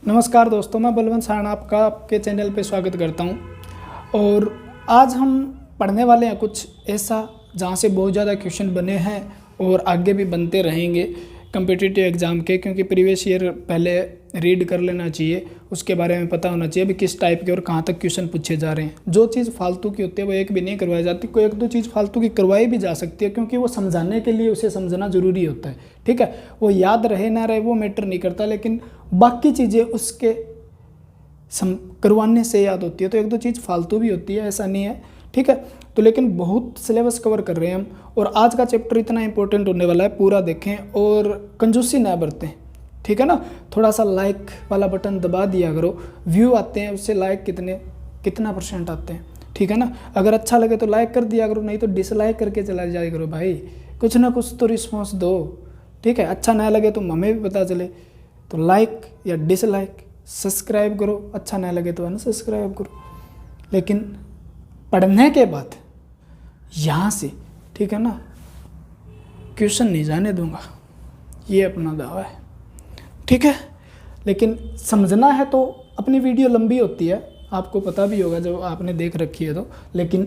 नमस्कार दोस्तों, मैं बलवंत सारण आपका आपके चैनल पे स्वागत करता हूं। और आज हम पढ़ने वाले हैं कुछ ऐसा जहां से बहुत ज़्यादा क्वेश्चन बने हैं और आगे भी बनते रहेंगे कम्पिटिटिव एग्ज़ाम के, क्योंकि प्रीवियस ईयर पहले रीड कर लेना चाहिए, उसके बारे में पता होना चाहिए भी किस टाइप के और कहाँ तक क्वेश्चन पूछे जा रहे हैं। जो चीज़ फालतू की होती है वो एक भी नहीं करवाई जाती, कोई एक दो चीज़ फालतू की करवाई भी जा सकती है, क्योंकि वो समझाने के लिए उसे समझना ज़रूरी होता है। ठीक है, वो याद रहे ना रहे वो मैटर नहीं करता, लेकिन बाकी चीज़ें उसके करवाने से याद होती है। तो एक दो चीज़ फालतू भी होती है, ऐसा नहीं है। ठीक है, तो लेकिन बहुत सिलेबस कवर कर रहे हैं हम, और आज का चैप्टर इतना इंपॉर्टेंट होने वाला है, पूरा देखें और कंजूसी ना बरतें। ठीक है ना, थोड़ा सा लाइक वाला बटन दबा दिया करो। व्यू आते हैं उससे लाइक कितना % आते हैं। ठीक है ना, अगर अच्छा लगे तो लाइक कर दिया करो, नहीं तो डिसलाइक करके चला जाया करो। भाई कुछ ना कुछ तो रिस्पॉन्स दो। ठीक है, अच्छा ना लगे तो हमें भी पता चले। तो लाइक या डिसलाइक, सब्सक्राइब करो, अच्छा ना लगे तो अनसब्सक्राइब करो। लेकिन पढ़ने के बाद यहाँ से, ठीक है ना, क्वेश्चन नहीं जाने दूंगा, ये अपना दावा है। ठीक है, लेकिन समझना है तो अपनी वीडियो लंबी होती है, आपको पता भी होगा जब आपने देख रखी है तो, लेकिन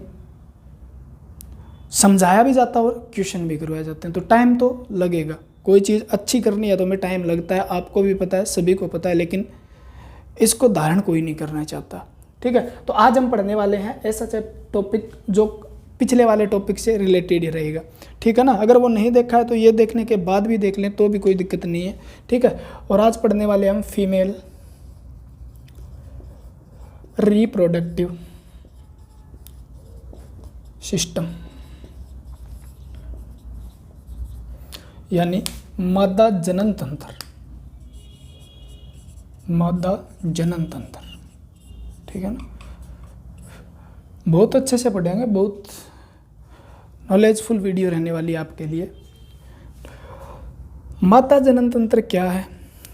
समझाया भी जाता है और क्वेश्चन भी करवाए जाते हैं, तो टाइम तो लगेगा। कोई चीज़ अच्छी करनी है तो हमें टाइम लगता है, आपको भी पता है, सभी को पता है, लेकिन इसको धारण कोई नहीं करना चाहता। ठीक है, तो आज हम पढ़ने वाले हैं ऐसा टॉपिक जो पिछले वाले टॉपिक से रिलेटेड ही रहेगा। ठीक है ना, अगर वो नहीं देखा है तो ये देखने के बाद भी देख लें तो भी कोई दिक्कत नहीं है। ठीक है, और आज पढ़ने वाले हम फीमेल रिप्रोडक्टिव सिस्टम, यानी मादा जनन तंत्र। मादा जनन तंत्र, ठीक है ना, बहुत अच्छे से पढ़ेंगे, बहुत नॉलेजफुल वीडियो रहने वाली है आपके लिए। मादा जनन तंत्र क्या है?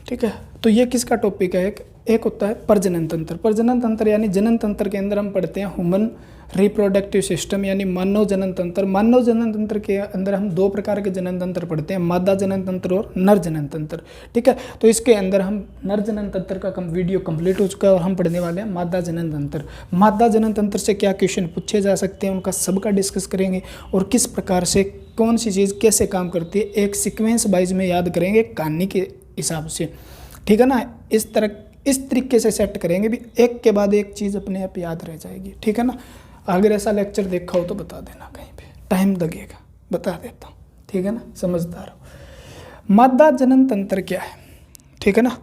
ठीक है, तो ये किसका टॉपिक है? एक होता है प्रजनन तंत्र। प्रजनन तंत्र यानी जनन तंत्र के अंदर हम पढ़ते हैं ह्यूमन रिप्रोडक्टिव सिस्टम, यानी मानव जनन तंत्र। मानव जनन तंत्र के अंदर हम दो प्रकार के जनन तंत्र पढ़ते हैं, मादा जनन तंत्र और नर जनन तंत्र। ठीक है, तो इसके अंदर हम नर जनन तंत्र का वीडियो कंप्लीट हो चुका है और हम पढ़ने वाले हैं मादा जनन तंत्र। मादा जनन तंत्र से क्या क्वेश्चन पूछे जा सकते हैं उनका सबका डिस्कस करेंगे, और किस प्रकार से कौन सी चीज़ कैसे काम करती है एक सीक्वेंस वाइज में याद करेंगे कहानी के हिसाब से। ठीक है ना, इस तरीके से सेट करेंगे भी एक के बाद एक चीज़ अपने आप याद रह जाएगी। ठीक है ना, अगर ऐसा लेक्चर देखा हो तो बता देना, कहीं पे टाइम लगेगा, बता देता हूँ। ठीक है ना, समझदार हो। मादा जनन तंत्र क्या है? ठीक है ना,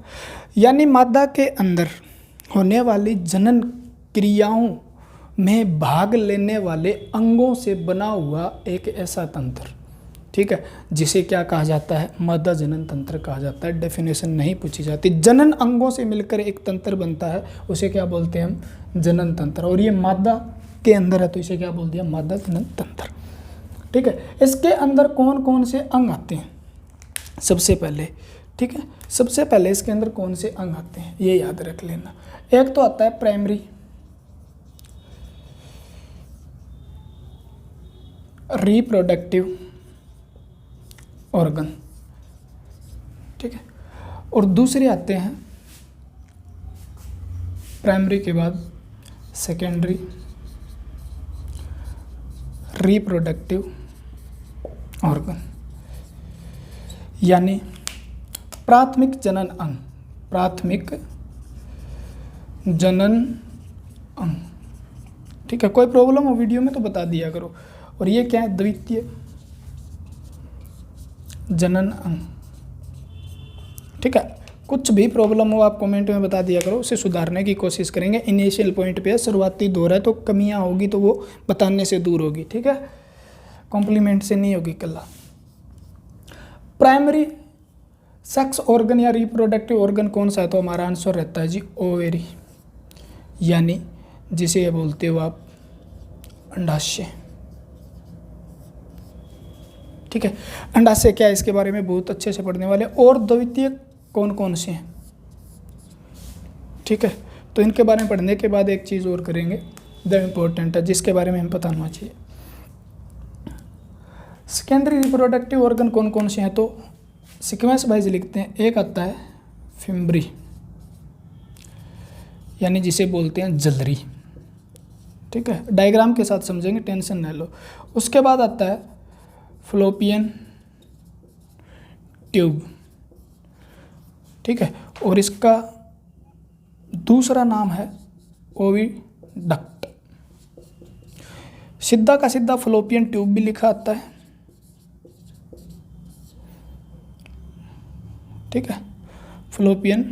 यानी मादा के अंदर होने वाली जनन क्रियाओं में भाग लेने वाले अंगों से बना हुआ एक ऐसा तंत्र। ठीक है, जिसे क्या कहा जाता है? मादा जनन तंत्र कहा जाता है। डेफिनेशन नहीं पूछी जाती। जनन अंगों से मिलकर एक तंत्र बनता है, उसे क्या बोलते हैं हम? जनन तंत्र। और ये मादा के अंदर है तो इसे क्या बोल दिया? मादा जनन तंत्र। ठीक है, इसके अंदर कौन कौन से अंग आते हैं? सबसे पहले, ठीक है, सबसे पहले इसके अंदर कौन से अंग आते हैं ये याद रख लेना। एक तो आता है प्राइमरी रिप्रोडक्टिव ऑर्गन। ठीक है, और दूसरे आते हैं प्राइमरी के बाद सेकेंडरी रिप्रोडक्टिव ऑर्गन, यानी प्राथमिक जनन अंग। प्राथमिक जनन अंग। ठीक है, कोई प्रॉब्लम हो वीडियो में तो बता दिया करो। और ये क्या है? द्वितीय जनन अंग। ठीक है, कुछ भी प्रॉब्लम हो आप कमेंट में बता दिया करो, उसे सुधारने की कोशिश करेंगे। इनिशियल पॉइंट पे शुरुआती दौर है तो कमियां होगी तो वो बताने से दूर होगी। ठीक है, कॉम्प्लीमेंट से नहीं होगी कल्ला। प्राइमरी सेक्स ऑर्गन या रिप्रोडक्टिव ऑर्गन कौन सा है? तो हमारा आंसर रहता है जी ओवेरी, यानी जिसे बोलते हो आप अंडाशय। ठीक है, अंडाशय क्या है इसके बारे में बहुत अच्छे से पढ़ने वाले। और द्वितीय कौन कौन से हैं? ठीक है, तो इनके बारे में पढ़ने के बाद एक चीज़ और करेंगे द इम्पोर्टेंट है, जिसके बारे में हम पता होना चाहिए। सेकेंडरी रिप्रोडक्टिव ऑर्गन कौन कौन से हैं? तो सीक्वेंस वाइज लिखते हैं। एक आता है फिम्बरी, यानी जिसे बोलते हैं जलरी। ठीक है, डायग्राम के साथ समझेंगे, टेंशन न लो। उसके बाद आता है फ्लोपियन ट्यूब। ठीक है, और इसका दूसरा नाम है ओविडक्ट। सीधा का सीधा फ्लोपियन ट्यूब भी लिखा आता है। ठीक है, फ्लोपियन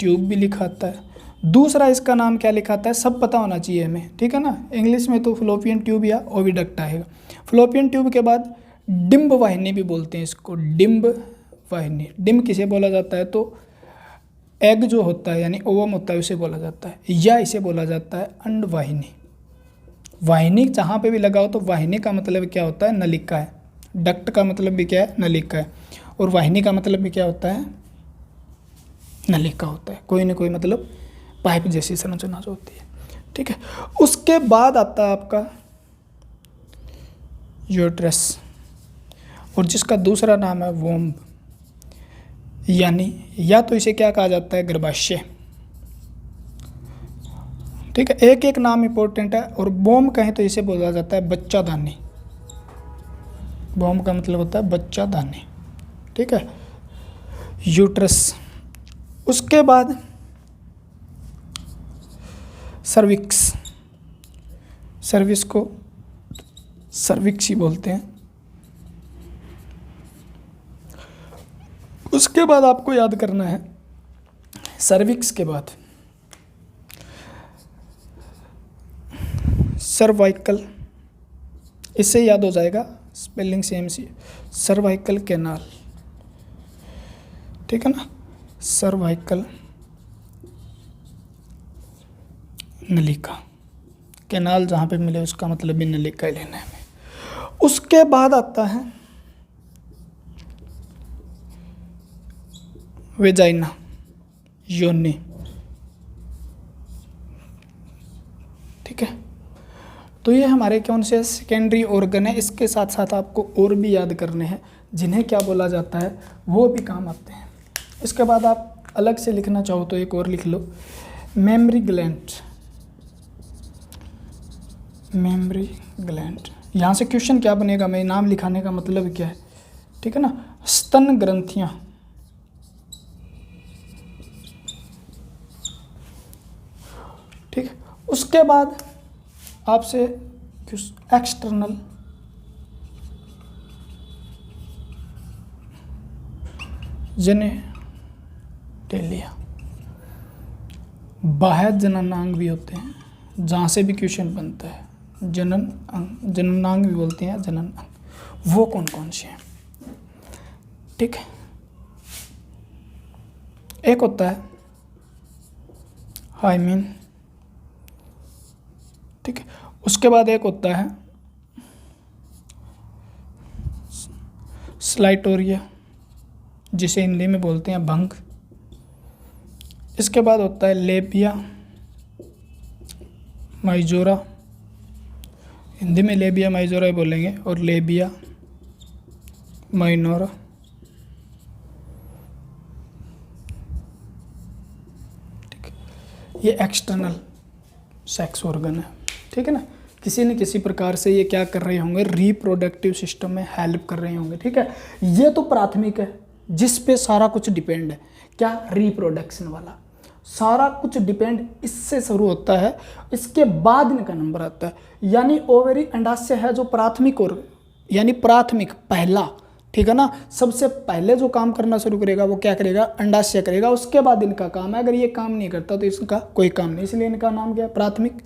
ट्यूब भी लिखा आता है। दूसरा इसका नाम क्या लिखा आता है, सब पता होना चाहिए हमें। ठीक है ना, इंग्लिश में तो फ्लोपियन ट्यूब या ओविडक्ट आएगा। फ्लोपियन ट्यूब के बाद डिम्ब वाहिनी भी बोलते हैं इसको, डिम्ब वाहिनी। डिम्ब किसे बोला जाता है, तो एग जो होता है यानी ओवम होता है उसे बोला जाता है, या इसे बोला जाता है अंड वाहिनी। वाहिनी जहाँ पे भी लगा हो तो वाहिनी का मतलब क्या होता है, नलिका है। डक्ट का मतलब भी क्या है, नलिका है। और वाहिनी का मतलब भी क्या होता है, नलिका होता है। कोई ना कोई मतलब पाइप जैसी संरचना जो होती है। ठीक है, उसके बाद आता है आपका यूट्रस, और जिसका दूसरा नाम है वोम्ब, यानी या तो इसे क्या कहा जाता है, गर्भाशय। ठीक है, एक एक नाम इंपॉर्टेंट है। और बोम कहें तो इसे बोला जाता है बच्चादानी। बोम का मतलब होता है बच्चादानी। ठीक है, यूट्रस। उसके बाद सर्विक्स। सर्विक्स को सर्विक्स ही बोलते हैं। उसके बाद आपको याद करना है, सर्विक्स के बाद सर्वाइकल। इससे याद हो जाएगा, स्पेलिंग सेम सी, सर्वाइकल कैनाल। ठीक है ना, सर्वाइकल नलिका। कैनाल जहाँ पे मिले उसका मतलब भी नलिका ही लेना है हमें। उसके बाद आता है वेजाइना, योनि। ठीक है, तो ये हमारे कौन से सेकेंडरी ऑर्गन है। इसके साथ साथ आपको और भी याद करने हैं जिन्हें क्या बोला जाता है, वो भी काम आते हैं। इसके बाद आप अलग से लिखना चाहो तो एक और लिख लो, मेमरी ग्लैंड। मेमरी ग्लैंड, यहाँ से क्वेश्चन क्या बनेगा, मैं नाम लिखाने का मतलब क्या है। ठीक है ना, स्तन ग्रंथियाँ। ठीक है, उसके बाद आपसे एक्सटर्नल जेनेटेलिया, बाह्य जननांग भी होते हैं, जहाँ से भी क्वेश्चन बनता है। जननांग भी बोलते हैं, जनन अंग। वो कौन कौन से हैं। ठीक है, एक होता है हाइमेन। ठीक है, उसके बाद एक होता है स्लाइटोरिया, जिसे हिंदी में बोलते हैं भंग। इसके बाद होता है लेबिया माइजोरा, हिंदी में लेबिया माइजोरा ही बोलेंगे, और लेबिया माइनोरा। ठीक है, ये एक्सटर्नल सेक्स ऑर्गन है। ठीक है ना, किसी न किसी प्रकार से ये क्या कर रहे होंगे, रिप्रोडक्टिव सिस्टम में हेल्प कर रहे होंगे। ठीक है, ये तो प्राथमिक है जिस पे सारा कुछ डिपेंड है, क्या, रिप्रोडक्शन वाला। सारा कुछ डिपेंड इससे शुरू होता है, इसके बाद इनका नंबर आता है। यानी ओवेरी अंडाशय है जो प्राथमिक, और यानी प्राथमिक पहला। ठीक है ना, सबसे पहले जो काम करना शुरू करेगा वो क्या करेगा, अंडाशय करेगा। उसके बाद इनका काम है, अगर ये काम नहीं करता तो इसका कोई काम नहीं, इसलिए इनका नाम क्या है, प्राथमिक।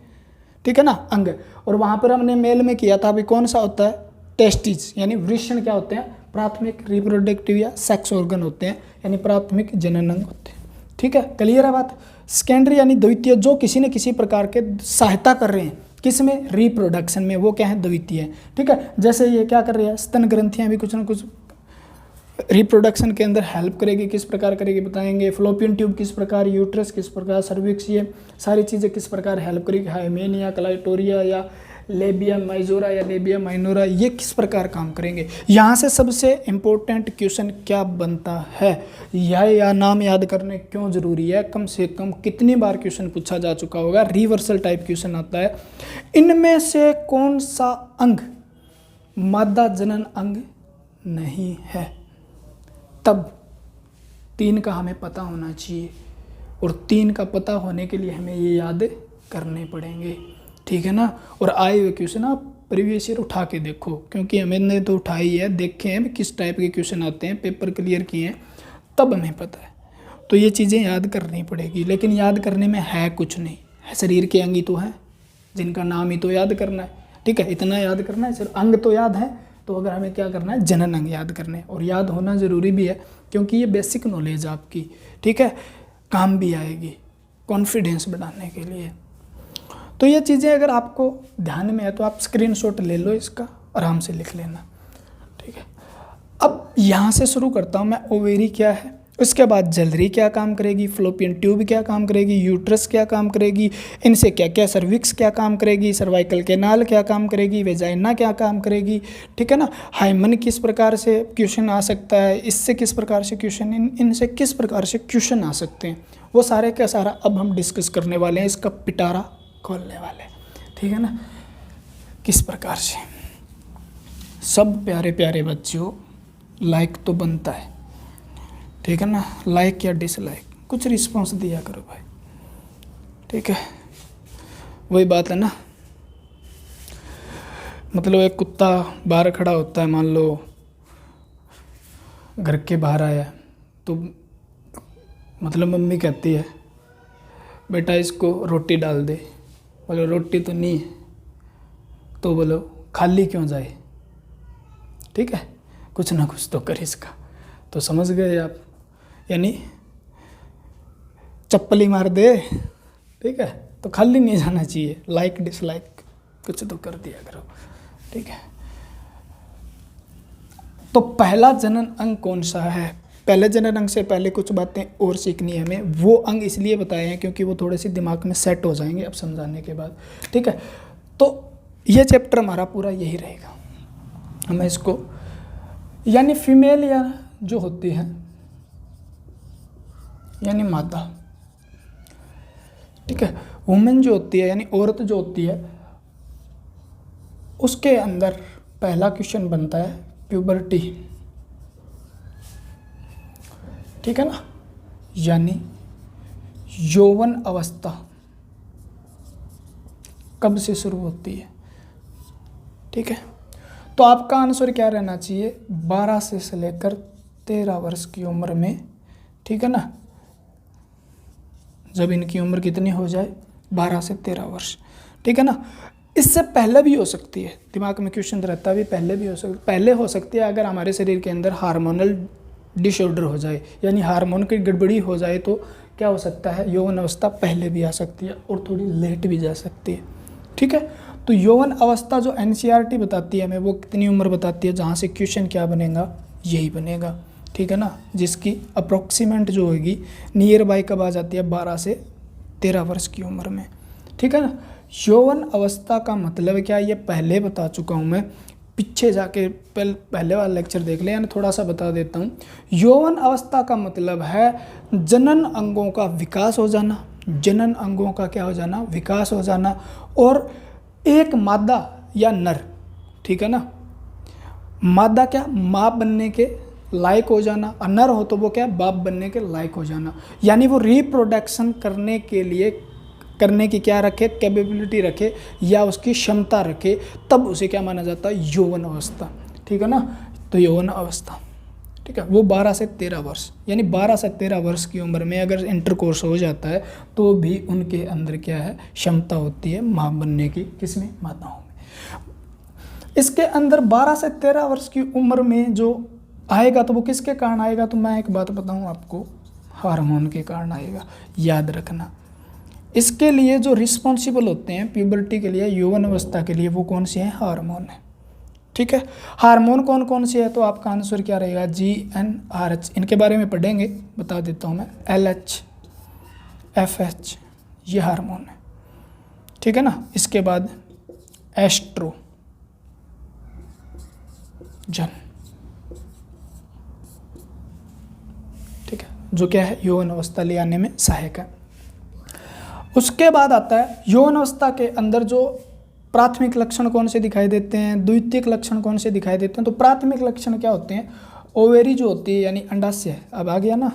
ठीक है ना, अंग। और वहाँ पर हमने मेल में किया था, अभी कौन सा होता है, टेस्टिस, यानी वृषण क्या होते हैं, प्राथमिक रिप्रोडक्टिव या सेक्स ऑर्गन होते हैं, यानी प्राथमिक जनन अंग होते हैं। ठीक है, क्लियर है बात। सेकेंडरी यानी द्वितीय, जो किसी न किसी प्रकार के सहायता कर रहे हैं, किस में, रिप्रोडक्शन में, वो क्या है, द्वितीय। ठीक है, जैसे ये क्या कर रही है, स्तन ग्रंथियाँ भी कुछ ना कुछ रिप्रोडक्शन के अंदर हेल्प करेगी। किस प्रकार करेगी बताएंगे, फ्लोपियन ट्यूब किस प्रकार, यूट्रस किस प्रकार, सर्विक्स, ये सारी चीज़ें किस प्रकार हेल्प करेगी, हाइमेनिया, क्लाइटोरिया या लेबिया माइजोरा या लेबिया माइनोरा, ये किस प्रकार काम करेंगे। यहाँ से सबसे इम्पोर्टेंट क्वेश्चन क्या बनता है, या नाम याद करने क्यों ज़रूरी है, कम से कम कितनी बार क्वेश्चन पूछा जा चुका होगा, रिवर्सल टाइप क्वेश्चन आता है। इनमें से कौन सा अंग मादा जनन अंग नहीं है, तब 3 का हमें पता होना चाहिए, और 3 का पता होने के लिए हमें ये याद करने पड़ेंगे, ठीक है ना। और आए हुए क्वेश्चन आप प्रीवियस ईयर उठा के देखो, क्योंकि हमने तो उठाई है, देखे हैं किस टाइप के क्वेश्चन आते हैं, पेपर क्लियर किए हैं, तब हमें पता है। तो ये चीज़ें याद करनी पड़ेगी, लेकिन याद करने में है कुछ नहीं, शरीर के अंग ही तो हैं जिनका नाम ही तो याद करना है, ठीक है, इतना याद करना है, सिर्फ अंग तो याद है। तो अगर हमें क्या करना है, जनन अंग याद करने, और याद होना ज़रूरी भी है, क्योंकि ये बेसिक नॉलेज आपकी, ठीक है, काम भी आएगी कॉन्फिडेंस बढ़ाने के लिए। तो ये चीज़ें अगर आपको ध्यान में है तो आप स्क्रीनशॉट ले लो, इसका आराम से लिख लेना, ठीक है। अब यहाँ से शुरू करता हूँ मैं, ओवेरी क्या है, उसके बाद जलरी क्या काम करेगी, फ्लोपियन ट्यूब क्या काम करेगी, यूट्रस क्या काम करेगी, इनसे क्या क्या, सर्विक्स क्या काम करेगी, सर्वाइकल कैनाल क्या काम करेगी, वेजाइना क्या काम करेगी, ठीक है ना। हाइमन किस प्रकार से क्वेश्चन आ सकता है, इससे किस प्रकार से क्वेश्चन, इनसे किस प्रकार से क्वेश्चन आ सकते हैं, वो सारे का सारा अब हम डिस्कस करने वाले हैं, इसका पिटारा खोलने वाले हैं, ठीक है ना, किस प्रकार से। सब प्यारे प्यारे बच्चों, लाइक तो बनता है, ठीक है ना, लाइक या डिसलाइक कुछ रिस्पॉन्स दिया करो भाई, ठीक है। वही बात है ना, मतलब एक कुत्ता बाहर खड़ा होता है, मान लो घर के बाहर आया, तो मतलब मम्मी कहती है बेटा इसको रोटी डाल दे, बोलो रोटी तो नहीं है, तो बोलो खाली क्यों जाए, ठीक है, कुछ ना कुछ तो कर इसका। तो समझ गए आप, यानी चप्पल ही मार दे, ठीक है, तो खाली नहीं जाना चाहिए, लाइक डिसलाइक कुछ तो कर दिया करो, ठीक है। तो पहला जनन अंग कौन सा है, पहले जनन अंग से पहले कुछ बातें और सीखनी है हमें, वो अंग इसलिए बताए हैं क्योंकि वो थोड़े से दिमाग में सेट हो जाएंगे अब समझाने के बाद, ठीक है। तो ये चैप्टर हमारा पूरा यही रहेगा, हमें इसको, यानी फीमेल या जो होती है यानी माता, ठीक है, वुमेन जो होती है यानी औरत जो होती है, उसके अंदर पहला क्वेश्चन बनता है प्यूबर्टी, ठीक है ना, यानी यौवन अवस्था कब से शुरू होती है, ठीक है। तो आपका आंसर क्या रहना चाहिए, 12 से लेकर 13 वर्ष की उम्र में, ठीक है ना, जब इनकी उम्र कितनी हो जाए, 12 से 13 वर्ष, ठीक है ना। इससे पहले भी हो सकती है, दिमाग में क्वेश्चन रहता है भी पहले भी हो सकती है अगर हमारे शरीर के अंदर हार्मोनल डिसऑर्डर हो जाए, यानी हार्मोन की गड़बड़ी हो जाए, तो क्या हो सकता है, यौवन अवस्था पहले भी आ सकती है और थोड़ी लेट भी जा सकती है, ठीक है। तो यौवन अवस्था जो एनसीईआरटी बताती है हमें, वो कितनी उम्र बताती है, जहाँ से क्वेश्चन क्या बनेगा, यही बनेगा, ठीक है ना, जिसकी अप्रोक्सीमेट जो होगी नियर बाय कब आ जाती है, 12 से 13 वर्ष की उम्र में, ठीक है ना। यौवन अवस्था का मतलब क्या है, ये पहले बता चुका हूँ मैं, पीछे जाके पहले वाला लेक्चर देख ले, यानी थोड़ा सा बता देता हूँ। यौवन अवस्था का मतलब है जनन अंगों का विकास हो जाना, जनन अंगों का क्या हो जाना, विकास हो जाना, और एक मादा या नर, ठीक है ना, मादा क्या, माँ बनने के लायक हो जाना, और नर हो तो वो क्या, बाप बनने के लायक हो जाना, यानी वो रिप्रोडक्शन करने के लिए, करने की क्या रखे, कैपेबिलिटी रखे या उसकी क्षमता रखे, तब उसे क्या माना जाता है, यौवन अवस्था, ठीक है ना। तो यौवन अवस्था, ठीक है, वो 12 से 13 वर्ष, यानी 12 से 13 वर्ष की उम्र में अगर इंटरकोर्स हो जाता है तो भी उनके अंदर क्या है, क्षमता होती है माँ बनने की, किसमें, माताओं में। इसके अंदर 12 से 13 वर्ष की उम्र में जो आएगा तो वो किसके कारण आएगा, तो मैं एक बात बताऊं आपको, हार्मोन के कारण आएगा, याद रखना। इसके लिए जो रिस्पॉन्सिबल होते हैं प्यूबर्टी के लिए, यौवन अवस्था के लिए, वो कौन से हैं, हार्मोन है, ठीक है। हार्मोन कौन कौन से है, तो आपका आंसर क्या रहेगा, GnRH, इनके बारे में पढ़ेंगे, बता देता हूँ मैं, LH, FH, ये हार्मोन है, ठीक है ना। इसके बाद एस्ट्रोजन, ठीक है, जो क्या है यौवन अवस्था ले आने में सहायक है। उसके बाद आता है यौवन अवस्था के अंदर जो प्राथमिक लक्षण कौन से दिखाई देते हैं, द्वितीयक लक्षण कौन से दिखाई देते हैं। तो प्राथमिक लक्षण क्या होते हैं, ओवेरी जो होती है यानी अंडाशय, अब आ गया ना,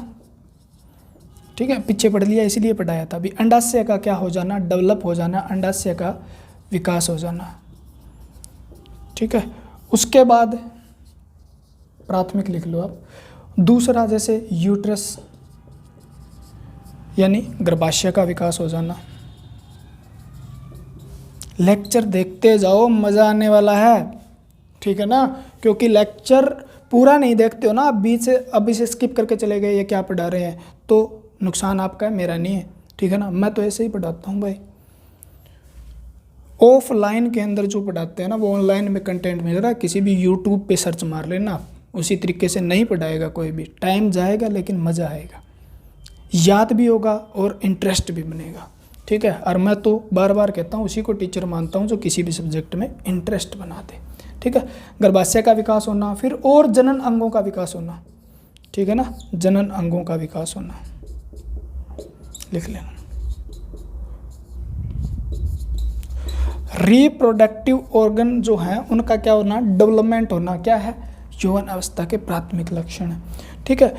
ठीक है, पीछे पढ़ लिया इसीलिए पढ़ाया था अभी। अंडाशय का क्या हो जाना, डेवलप हो जाना, अंडाशय का विकास हो जाना, ठीक है। उसके बाद प्राथमिक लिख लो आप। दूसरा जैसे यूट्रस यानी गर्भाशय का विकास हो जाना। लेक्चर देखते जाओ, मज़ा आने वाला है, ठीक है ना, क्योंकि लेक्चर पूरा नहीं देखते हो ना, आप बीच से अभी से स्किप करके चले गए, ये क्या पढ़ा रहे हैं, तो नुकसान आपका है, मेरा नहीं है, ठीक है ना। मैं तो ऐसे ही पढ़ाता हूँ भाई। ऑफलाइन के अंदर जो पढ़ाते हैं ना, वो ऑनलाइन में कंटेंट मिल रहा है, किसी भी यूट्यूब पे सर्च मार लेना, उसी तरीके से नहीं पढ़ाएगा कोई भी, टाइम जाएगा लेकिन मज़ा आएगा, याद भी होगा और इंटरेस्ट भी बनेगा, ठीक है। और मैं तो बार बार कहता हूँ, उसी को टीचर मानता हूँ जो किसी भी सब्जेक्ट में इंटरेस्ट बना दे, ठीक है। गर्भाशय का विकास होना, फिर और जनन अंगों का विकास होना, ठीक है ना, जनन अंगों का विकास होना, लिख लेना। रिप्रोडक्टिव ऑर्गन जो है उनका क्या होना, डेवलपमेंट होना, क्या है, यौवन अवस्था के प्राथमिक लक्षण है, ठीक है,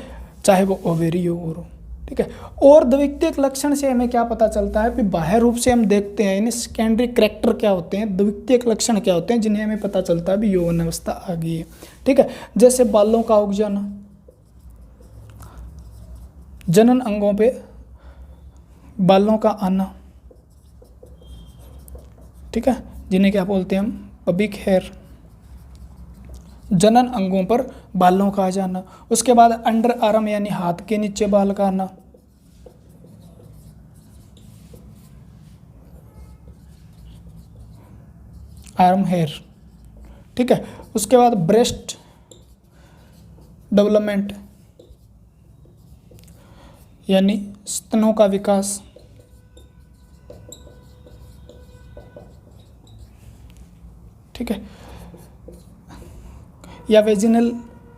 चाहे वो ओवेरी हो, ठीक है। और द्वितीयक लक्षण से हमें क्या पता चलता है कि बाह्य रूप से हम देखते हैं, यानी सेकेंडरी करैक्टर क्या होते हैं, द्वितीयक लक्षण क्या होते हैं, जिन्हें हमें पता चलता है भी यौवन अवस्था आ गई है, ठीक है। जैसे बालों का उग जाना, जनन अंगों पे बालों का आना, ठीक है, जिन्हें क्या बोलते हैं हम, पबिक हेयर, जनन अंगों पर बालों का आ जाना। उसके बाद अंडर आर्म यानी हाथ के नीचे बाल का आना, आर्म हेयर, ठीक है। उसके बाद ब्रेस्ट डेवलपमेंट यानी स्तनों का विकास, ठीक है। या वेजिनल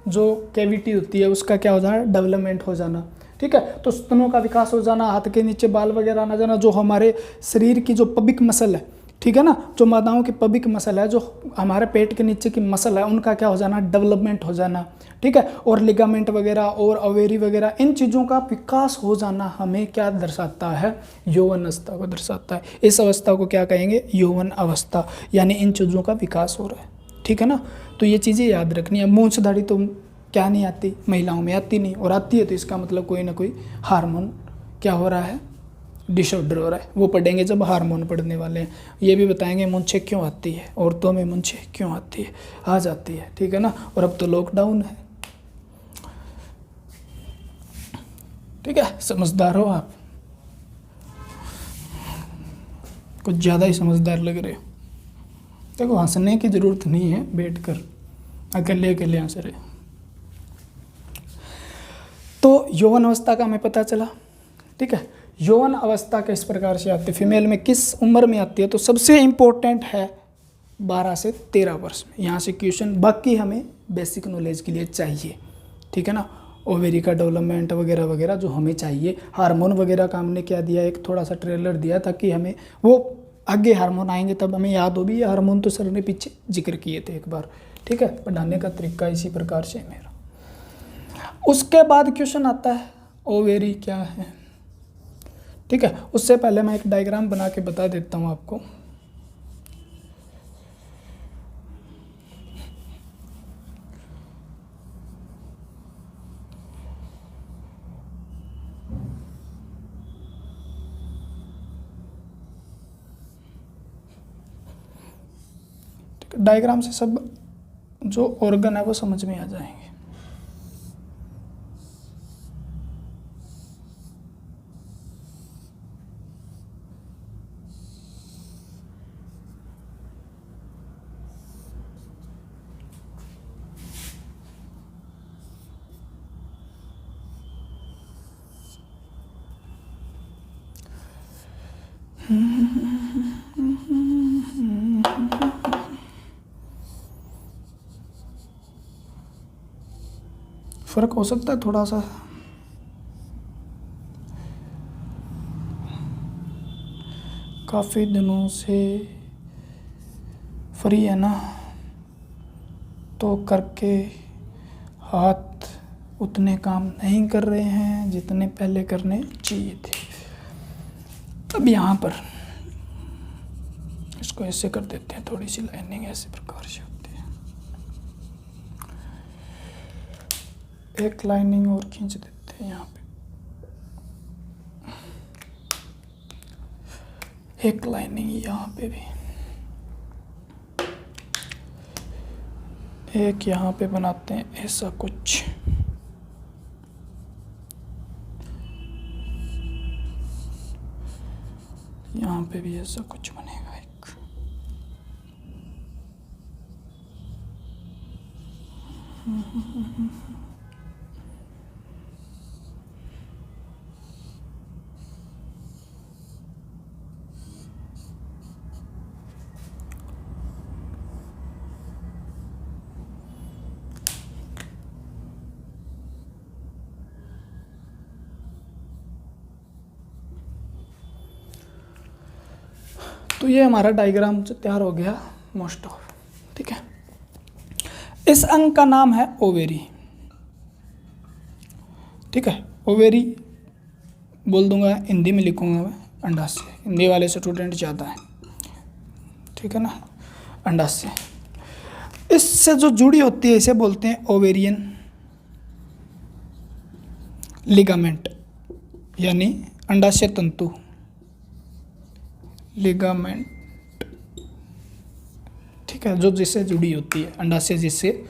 जो कैविटी होती है उसका क्या हो जाना, डेवलपमेंट हो जाना, ठीक है। तो स्तनों का विकास हो जाना, हाथ के नीचे बाल वगैरह आना जाना, जो हमारे शरीर की जो पबिक मसल है, ठीक है ना, जो मादाओं की पबिक मसल है, जो हमारे पेट के नीचे की मसल है, उनका क्या हो जाना, डेवलपमेंट हो जाना, ठीक है। और लिगामेंट वगैरह और ओवेरी वगैरह, इन चीज़ों का विकास हो जाना हमें क्या दर्शाता है, यौवन अवस्था को दर्शाता है। इस अवस्था को क्या कहेंगे, यौवन अवस्था, यानी इन चीज़ों का विकास हो रहा है, ठीक है ना। तो ये चीज़ें याद रखनी है। मूंछ दाढ़ी तो क्या नहीं आती, महिलाओं में आती नहीं, और आती है तो इसका मतलब कोई ना कोई हार्मोन क्या हो रहा है, डिसऑर्डर हो रहा है, वो पढ़ेंगे जब हार्मोन पढ़ने वाले हैं। ये भी बताएंगे मूंछें क्यों आती है, औरतों में मूंछें क्यों आती है, आ जाती है, ठीक है ना। और अब तो लॉकडाउन है, ठीक है, समझदार हो आप, कुछ ज़्यादा ही समझदार लग रहे हो। देखो हंसने की ज़रूरत नहीं है, बैठकर अकेले अकेले हंस रहे। तो यौवन अवस्था का हमें पता चला, ठीक है। यौवन अवस्था किस प्रकार से आती है, फीमेल में किस उम्र में आती है, तो सबसे इम्पोर्टेंट है 12 से 13 वर्ष में। यहाँ से क्वेश्चन बाकी हमें बेसिक नॉलेज के लिए चाहिए, ठीक है ना, ओवेरी का डेवलपमेंट वगैरह वगैरह जो हमें चाहिए। हार्मोन वगैरह का हमने क्या दिया, एक थोड़ा सा ट्रेलर दिया ताकि हमें वो आगे हार्मोन आएंगे तब हमें याद हो भी, ये हार्मोन तो सर ने पीछे जिक्र किए थे एक बार, ठीक है। पढ़ाने का तरीका इसी प्रकार से है मेरा। उसके बाद क्वेश्चन आता है ओवेरी क्या है, ठीक है। उससे पहले मैं एक डायग्राम बना के बता देता हूँ आपको। डायग्राम से सब जो ऑर्गन है वो समझ में आ जाएंगे। फ़र्क हो सकता है थोड़ा सा। काफ़ी दिनों से फ्री है ना, तो करके हाथ उतने काम नहीं कर रहे हैं जितने पहले करने चाहिए थे। अब यहाँ पर इसको ऐसे कर देते हैं, थोड़ी सी लाइनिंग ऐसे प्रकार से होती है। एक लाइनिंग और खींच देते हैं यहाँ पे, एक लाइनिंग यहाँ पे भी, एक यहाँ पे बनाते हैं ऐसा कुछ। यहाँ पे भी ऐसा कुछ बनेगा एक। तो ये हमारा डायग्राम तैयार हो गया मोस्ट ऑफ, ठीक है। इस अंग का नाम है ओवेरी, ठीक है। ओवेरी बोल दूंगा, हिंदी में लिखूंगा मैं अंडाशय, हिंदी वाले स्टूडेंट ज़्यादा है, ठीक है ना। अंडाशय इससे जो जुड़ी होती है इसे बोलते हैं ओवेरियन लिगामेंट, यानी अंडाशय तंतु, लिगामेंट, ठीक है, जो जिससे जुड़ी होती है। अंडाशय जिससे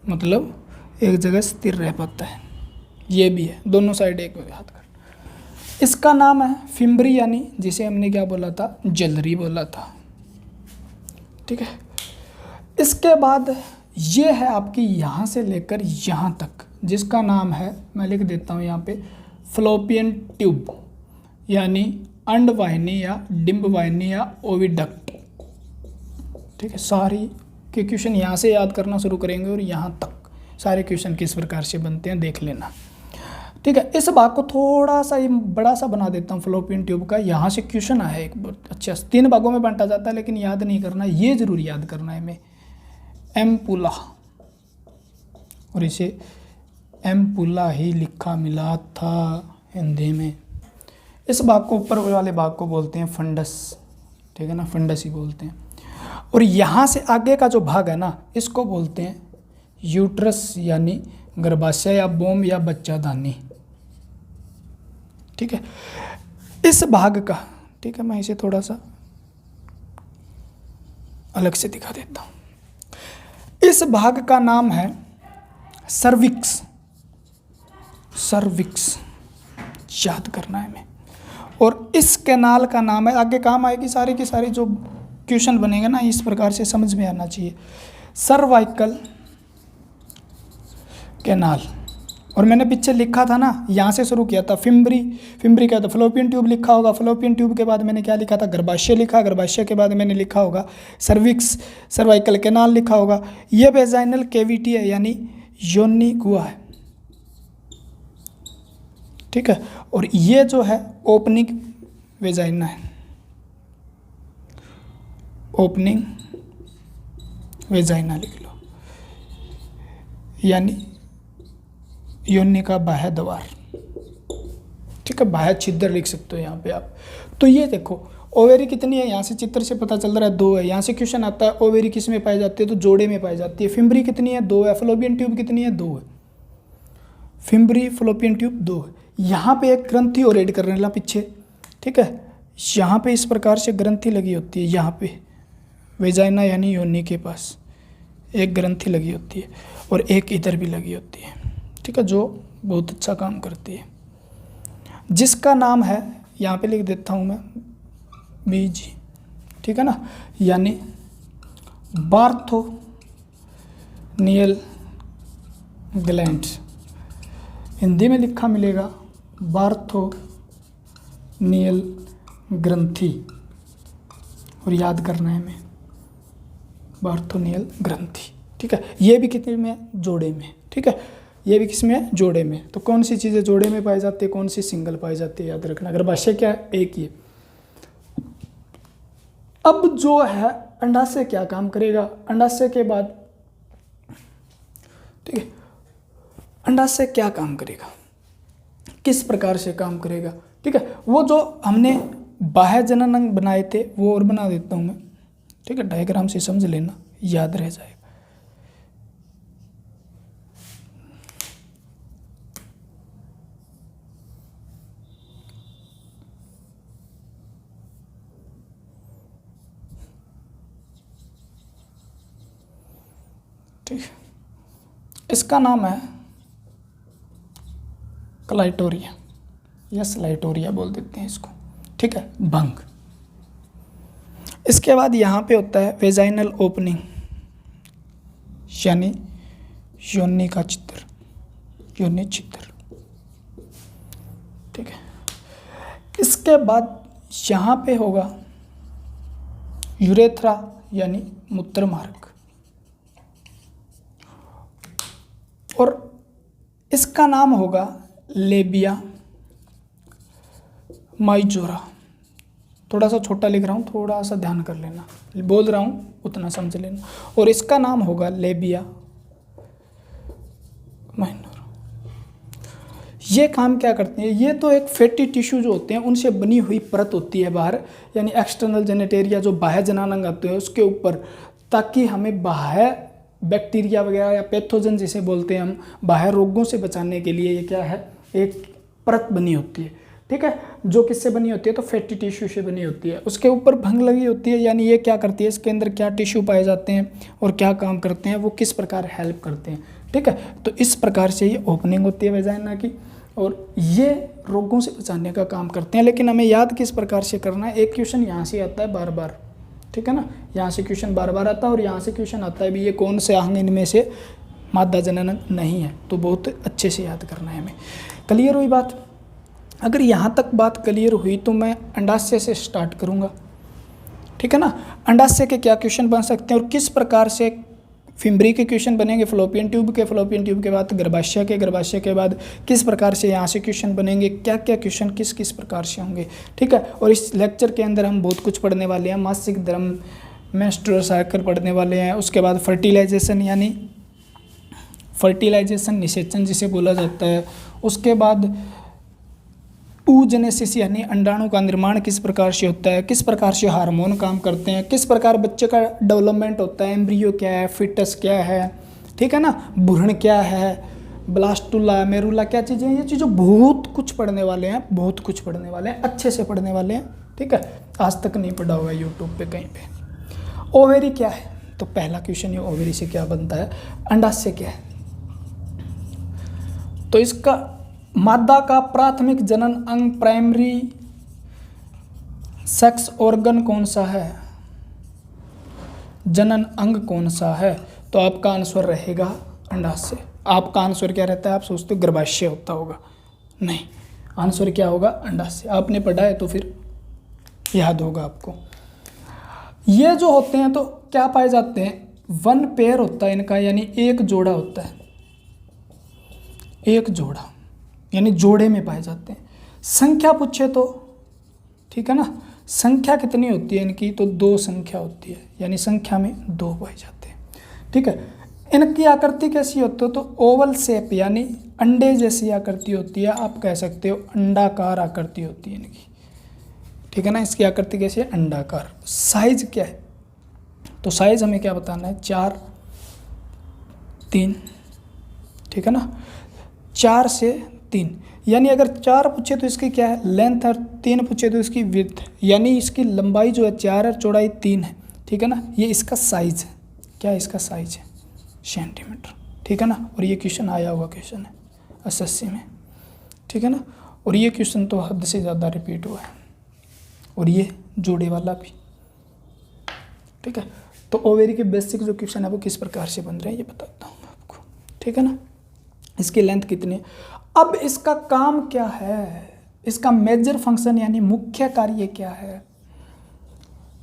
मतलब एक जगह स्थिर रह पाता है, ये भी है, दोनों साइड एक हाथ कर। इसका नाम है फिम्बरी, यानी जिसे हमने क्या बोला था, जलरी बोला था, ठीक है। इसके बाद ये है आपकी यहाँ से लेकर यहाँ तक, जिसका नाम है, मैं लिख देता हूँ यहाँ पे, फ्लोपियन ट्यूब, यानी अंडवाहिनी या डिंबवाहिनी या ओविडक्ट, ठीक है। सारी के क्वेश्चन यहाँ से याद करना शुरू करेंगे और यहाँ तक सारे क्वेश्चन किस प्रकार से बनते हैं देख लेना, ठीक है। इस भाग को थोड़ा सा ये बड़ा सा बना देता हूँ फ्लोपियन ट्यूब का। यहाँ से क्वेश्चन आया एक बहुत अच्छा, 3 भागों में बांटा जाता है, लेकिन याद नहीं करना, ये जरूर याद करना है हमें, एम्पुला, और इसे एम्पुला ही लिखा मिला था हिंदी में। इस भाग को, ऊपर वाले भाग को बोलते हैं फंडस, ठीक है ना, फंडस ही बोलते हैं। और यहाँ से आगे का जो भाग है ना, इसको बोलते हैं यूट्रस, यानी गर्भाशय या बोम या बच्चादानी, ठीक है। इस भाग का, ठीक है, मैं इसे थोड़ा सा अलग से दिखा देता हूँ। इस भाग का नाम है सर्विक्स, सर्विक्स याद करना है हमें। और इस कैनाल का नाम है, आगे काम आएगी सारी की सारी जो क्वेश्चन बनेगा ना, इस प्रकार से समझ में आना चाहिए, सर्वाइकल कैनाल। और मैंने पीछे लिखा था ना, यहाँ से शुरू किया था, फिम्बरी, फिम्बरी क्या था, फ्लोपियन ट्यूब लिखा होगा, फ्लोपियन ट्यूब के बाद मैंने क्या लिखा था, गर्भाशय लिखा, गर्भाशय के बाद मैंने लिखा होगा सर्विक्स, सर्वाइकल कैनाल लिखा होगा। ये वेजाइनल कैविटी है, यानी योनि गुहा है, ठीक है। और ये जो है ओपनिंग वेजाइना है, ओपनिंग वेजाइना लिख लो, यानी योनि का बाह्य द्वार, ठीक है, बाह्य छिद्र लिख सकते हो यहाँ पे आप। तो ये देखो ओवेरी कितनी है, यहाँ से चित्र से पता चल रहा है 2 है। यहाँ से क्वेश्चन आता है ओवेरी किस में पाई जाती है, तो जोड़े में पाई जाती है। फिम्बरी कितनी है, 2 है। फ्लोपियन ट्यूब कितनी है, 2 है। फिम्बरी फ्लोपियन ट्यूब 2 है। यहाँ पे एक ग्रंथि और ऐड कर लेना पीछे, ठीक है। यहाँ पे इस प्रकार से ग्रंथि लगी होती है, यहाँ पे वेजाइना यानी योनि के पास एक ग्रंथि लगी होती है, और एक इधर भी लगी होती है, ठीक है, जो बहुत अच्छा काम करती है, जिसका नाम है, यहाँ पे लिख देता हूँ मैं, बीज, ठीक है ना, यानी बार्थोनियल ग्लैंड्स, हिंदी में लिखा मिलेगा बार्थोनियल ग्रंथि, और याद करना है हमें बार्थोनियल ग्रंथि, ठीक है। ये भी कितने में, जोड़े में, ठीक है। ये भी किसमें है, जोड़े में। तो कौन सी चीज़ें जोड़े में पाई जाती है, कौन सी सिंगल पाई जाती है, याद रखना। गर्भाशय क्या है, एक ही है। अब जो है अंडाशय क्या काम करेगा, अंडाशय के बाद, ठीक है, अंडाशय क्या काम करेगा, किस प्रकार से काम करेगा, ठीक है। वो जो हमने बाह्य जनन अंग बनाए थे वो और बना देता हूँ मैं, ठीक है, डायग्राम से समझ लेना, याद रह जाएगा। ठीक है, इसका नाम है क्लाइटोरिया या स्लाइटोरिया बोल देते हैं इसको, ठीक है, भंग। इसके बाद यहाँ पे होता है वेजाइनल ओपनिंग, यानी योनि का चित्र, योनि चित्र, ठीक है। इसके बाद यहाँ पे होगा यूरेथ्रा यानी मूत्र मार्ग, और इसका नाम होगा लेबिया माइजोरा। थोड़ा सा छोटा लिख रहा हूँ, थोड़ा सा ध्यान कर लेना, बोल रहा हूँ उतना समझ लेना। और इसका नाम होगा लेबिया माइनर। ये काम क्या करते हैं, ये तो एक फैटी टिश्यू जो होते हैं उनसे बनी हुई परत होती है बाहर, यानी एक्सटर्नल जेनेटेरिया जो बाह्य जनानांग आते हैं उसके ऊपर, ताकि हमें बाह्य बैक्टीरिया वगैरह या पैथोजन जिसे बोलते हैं हम, बाहर रोगों से बचाने के लिए ये क्या है, एक परत बनी होती है, ठीक है, जो किससे बनी होती है, तो फैटी टिश्यू से बनी होती है। उसके ऊपर भंग लगी होती है, यानी ये क्या करती है, इसके अंदर क्या टिश्यू पाए जाते हैं और क्या काम करते हैं, वो किस प्रकार हेल्प करते हैं, ठीक है। तो इस प्रकार से ये ओपनिंग होती है वेजाइना की, और ये रोगों से बचाने का काम करते हैं। लेकिन हमें याद किस प्रकार से करना है, एक क्वेश्चन यहाँ से आता है बार बार, ठीक है ना, यहाँ से क्वेश्चन बार बार आता है, और यहाँ से क्वेश्चन आता है भी ये कौन से अंग इनमें से मादा जनन नहीं है, तो बहुत अच्छे से याद करना है हमें। क्लियर हुई बात? अगर यहाँ तक बात क्लियर हुई तो मैं अंडाशय से स्टार्ट करूँगा, ठीक है ना। अंडाशय के क्या क्वेश्चन बन सकते हैं और किस प्रकार से फिम्बरी के क्वेश्चन बनेंगे, फ्लोपियन ट्यूब के बाद गर्भाशय के बाद किस प्रकार से यहाँ से क्वेश्चन बनेंगे, क्या क्या क्वेश्चन किस किस प्रकार से होंगे, ठीक है। और इस लेक्चर के अंदर हम बहुत कुछ पढ़ने वाले हैं, मासिक धर्म, मेंस्ट्रुअल साइकिल पढ़ने वाले हैं, उसके बाद फर्टिलाइजेशन यानी फर्टिलाइजेशन निषेचन जिसे बोला जाता है, उसके बाद oogenesis यानी अंडाणु का निर्माण किस प्रकार से होता है, किस प्रकार से हार्मोन काम करते हैं, किस प्रकार बच्चे का डेवलपमेंट होता है, एम्ब्रियो क्या है, फिटस क्या है, ठीक है ना, भ्रूण क्या है, ब्लास्टुला, मेरुला क्या चीज़ें, ये चीज़ें बहुत कुछ पढ़ने वाले हैं, बहुत कुछ पढ़ने वाले हैं, अच्छे से पढ़ने वाले हैं, ठीक है। आज तक नहीं पढ़ा होगा यूट्यूब पे कहीं पे। ओवेरी क्या है, तो पहला क्वेश्चन ये ओवेरी से क्या बनता है, अंडाशय क्या है, तो इसका मादा का प्राथमिक जनन अंग प्राइमरी सेक्स ऑर्गन कौन सा है, जनन अंग कौन सा है, तो आपका आंसर रहेगा अंडाशय। आपका आंसर क्या रहता है, आप सोचते हो गर्भाशय होता होगा, नहीं, आंसर क्या होगा, अंडाशय। आपने पढ़ा है तो फिर याद होगा आपको। ये जो होते हैं तो क्या पाए जाते हैं, वन पेयर होता है इनका, यानी एक जोड़ा होता है, एक जोड़ा यानी जोड़े में पाए जाते हैं। संख्या पूछे तो, ठीक है ना, संख्या कितनी होती है इनकी, तो 2 संख्या होती है, यानी संख्या में 2 पाए जाते हैं, ठीक है। इनकी आकृति कैसी होती है, तो ओवल शेप यानी अंडे जैसी आकृति होती है, आप कह सकते हो अंडाकार आकृति होती है इनकी, ठीक है ना। इसकी आकृति कैसी है, अंडाकार। साइज क्या है, तो साइज हमें क्या बताना है, 4, 3, ठीक है ना, 4 से 3, यानी अगर 4 पूछे तो इसकी क्या है, लेंथ, और 3 पूछे तो इसकी विड्थ, यानी इसकी लंबाई जो है 4 और चौड़ाई 3 है, ठीक है ना। ये इसका साइज है, क्या है इसका साइज है, सेंटीमीटर, ठीक है ना। और ये क्वेश्चन आया हुआ क्वेश्चन है एसएससी में, ठीक है ना। और ये क्वेश्चन तो हद से ज़्यादा रिपीट हुआ है, और ये जोड़े वाला भी, ठीक है। तो ओवेरी के बेसिक जो क्वेश्चन है वो किस प्रकार से बन रहे हैं ये बताता हूँ आपको, ठीक है ना। इसकी लेंथ कितनी है, अब इसका काम क्या है, इसका मेजर फंक्शन यानी मुख्य कार्य क्या है,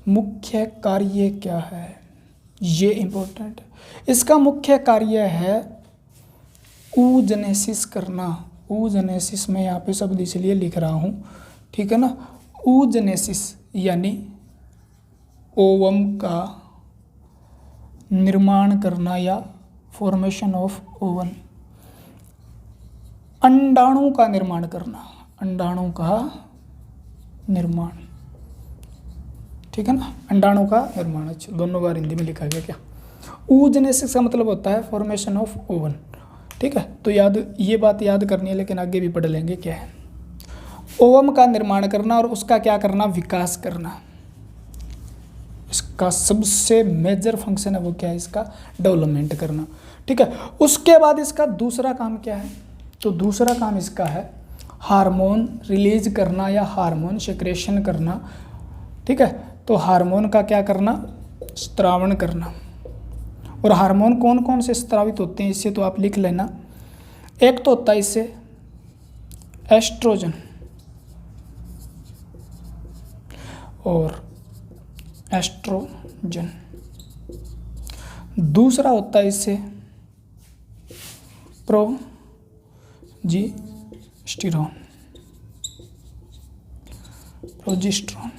मुख्य कार्य क्या है, ये इंपॉर्टेंट है। इसका मुख्य कार्य है oogenesis करना, oogenesis मैं यहाँ पे शब्द इसलिए लिख रहा हूँ, ठीक है ना, oogenesis यानी ओवम का निर्माण करना या फॉर्मेशन ऑफ ओवन, अंडाणु का निर्माण करना, अंडाणु का निर्माण, ठीक है ना, अंडाणु का निर्माण। अच्छा, दोनों बार हिंदी में लिखा गया क्या। oogenesis का मतलब होता है फॉर्मेशन ऑफ ओवन, ठीक है। तो ये बात याद करनी है, लेकिन आगे भी पढ़ लेंगे क्या है। ओवम का निर्माण करना और उसका क्या करना, विकास करना। इसका सबसे मेजर फंक्शन है वो क्या है, इसका डेवलपमेंट करना, ठीक है। उसके बाद इसका दूसरा काम क्या है, तो दूसरा काम इसका है हार्मोन रिलीज करना या हार्मोन सेक्रेशन करना, ठीक है। तो हार्मोन का क्या करना, स्त्रावण करना। और हार्मोन कौन कौन से स्त्रावित होते हैं इससे तो आप लिख लेना। एक तो होता है इससे एस्ट्रोजन और एस्ट्रोजन, दूसरा होता है इससे प्रोजेस्टेरॉन, प्रोजेस्टेरॉन,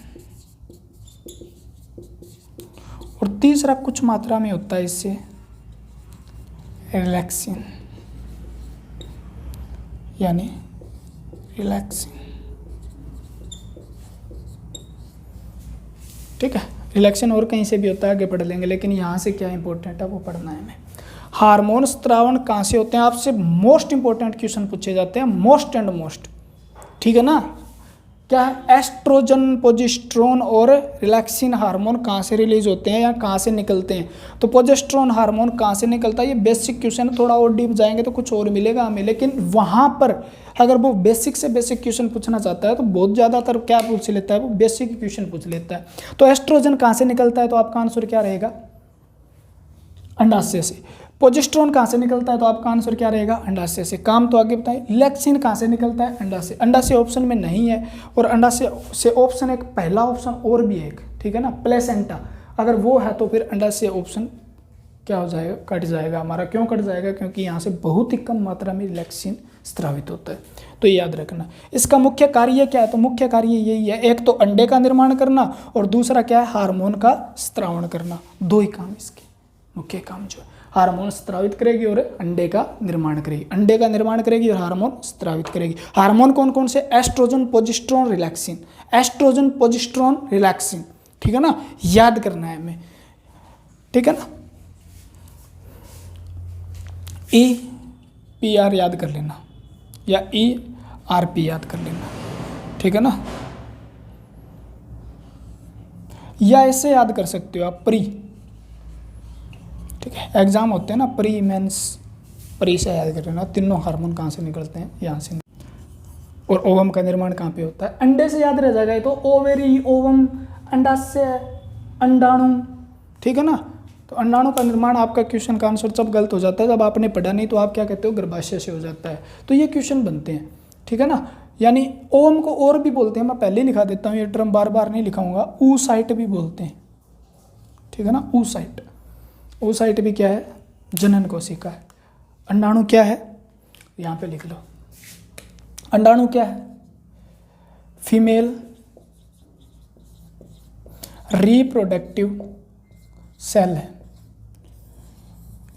और तीसरा कुछ मात्रा में होता है इससे रिलैक्सिन यानी रिलैक्सिन, ठीक है। रिलैक्सिन और कहीं से भी होता है, आगे पढ़ लेंगे, लेकिन यहाँ से क्या इंपॉर्टेंट है वो पढ़ना है हमें। हार्मोन स्त्रावण कहाँ से होते हैं, आपसे मोस्ट इंपॉर्टेंट क्वेश्चन पूछे जाते हैं, मोस्ट एंड मोस्ट, ठीक है ना। क्या है, एस्ट्रोजन, प्रोजेस्टेरॉन और रिलैक्सिन हार्मोन कहाँ से रिलीज होते हैं या कहाँ से निकलते हैं। तो प्रोजेस्टेरॉन हार्मोन कहाँ से निकलता है, ये बेसिक क्वेश्चन, थोड़ा और डीप जाएंगे तो कुछ और मिलेगा हमें, लेकिन वहाँ पर अगर वो बेसिक से बेसिक क्वेश्चन पूछना चाहता है तो बहुत ज़्यादातर क्या पूछ लेता है, वो बेसिक क्वेश्चन पूछ लेता है। तो एस्ट्रोजन कहाँ से निकलता है, तो आपका आंसर क्या रहेगा, अंडाशय से। प्रोजेस्टेरॉन कहाँ से निकलता है, तो आपका आंसर क्या रहेगा, अंडाशय से। काम तो आगे बताएं। रिलैक्सिन कहाँ से निकलता है, अंडाशय। अंडाशय ऑप्शन में नहीं है, और अंडाशय से ऑप्शन एक पहला ऑप्शन और भी एक, ठीक है ना, प्लेसेंटा, अगर वो है तो फिर अंडाशय ऑप्शन क्या हो जाएगा, कट जाएगा हमारा। क्यों कट जाएगा, क्योंकि यहाँ से बहुत ही कम मात्रा में रिलैक्सिन स्त्रावित होता है, तो ये याद रखना। इसका मुख्य कार्य क्या है, तो मुख्य कार्य यही है, एक तो अंडे का निर्माण करना और दूसरा क्या है, हार्मोन का स्त्रावण करना। दो ही काम इसके मुख्य काम जो है, हार्मोन स्त्रावित करेगी और अंडे का निर्माण करेगी, अंडे का निर्माण करेगी और हार्मोन स्त्रावित करेगी। हार्मोन कौन कौन से, estrogen, progesterone, relaxin, estrogen, progesterone, relaxin, ठीक है ना, याद करना है हमें, ठीक है ना। EPR याद कर लेना या ERP याद कर लेना, ठीक है ना, या ऐसे याद कर सकते हो आप, प्री, ठीक है, एग्जाम होते हैं ना, प्री मेंस, प्री से याद कर लेना। तीनों हार्मोन कहाँ से निकलते हैं, यहाँ से। और ओवम का निर्माण कहाँ पे होता है, अंडे से याद रह जाएगा, तो ओवेरी, ओवम, अंडाशय, अंडाणु, ठीक है ना। तो अंडाणु का निर्माण आपका क्वेश्चन का आंसर जब गलत हो जाता है, जब आपने पढ़ा नहीं तो आप क्या कहते हो, गर्भाशय से हो जाता है, तो ये क्वेश्चन बनते हैं, ठीक है ना। यानी ओवम को और भी बोलते हैं, मैं पहले लिखा देता हूँ, ये टर्म बार बार नहीं लिखाऊंगा, oocyte भी बोलते हैं, ठीक है ना, oocyte। oocyte भी क्या है, जनन कोशिका है। अंडाणु क्या है, यहाँ पे लिख लो, अंडाणु क्या है, फीमेल रिप्रोडक्टिव सेल है,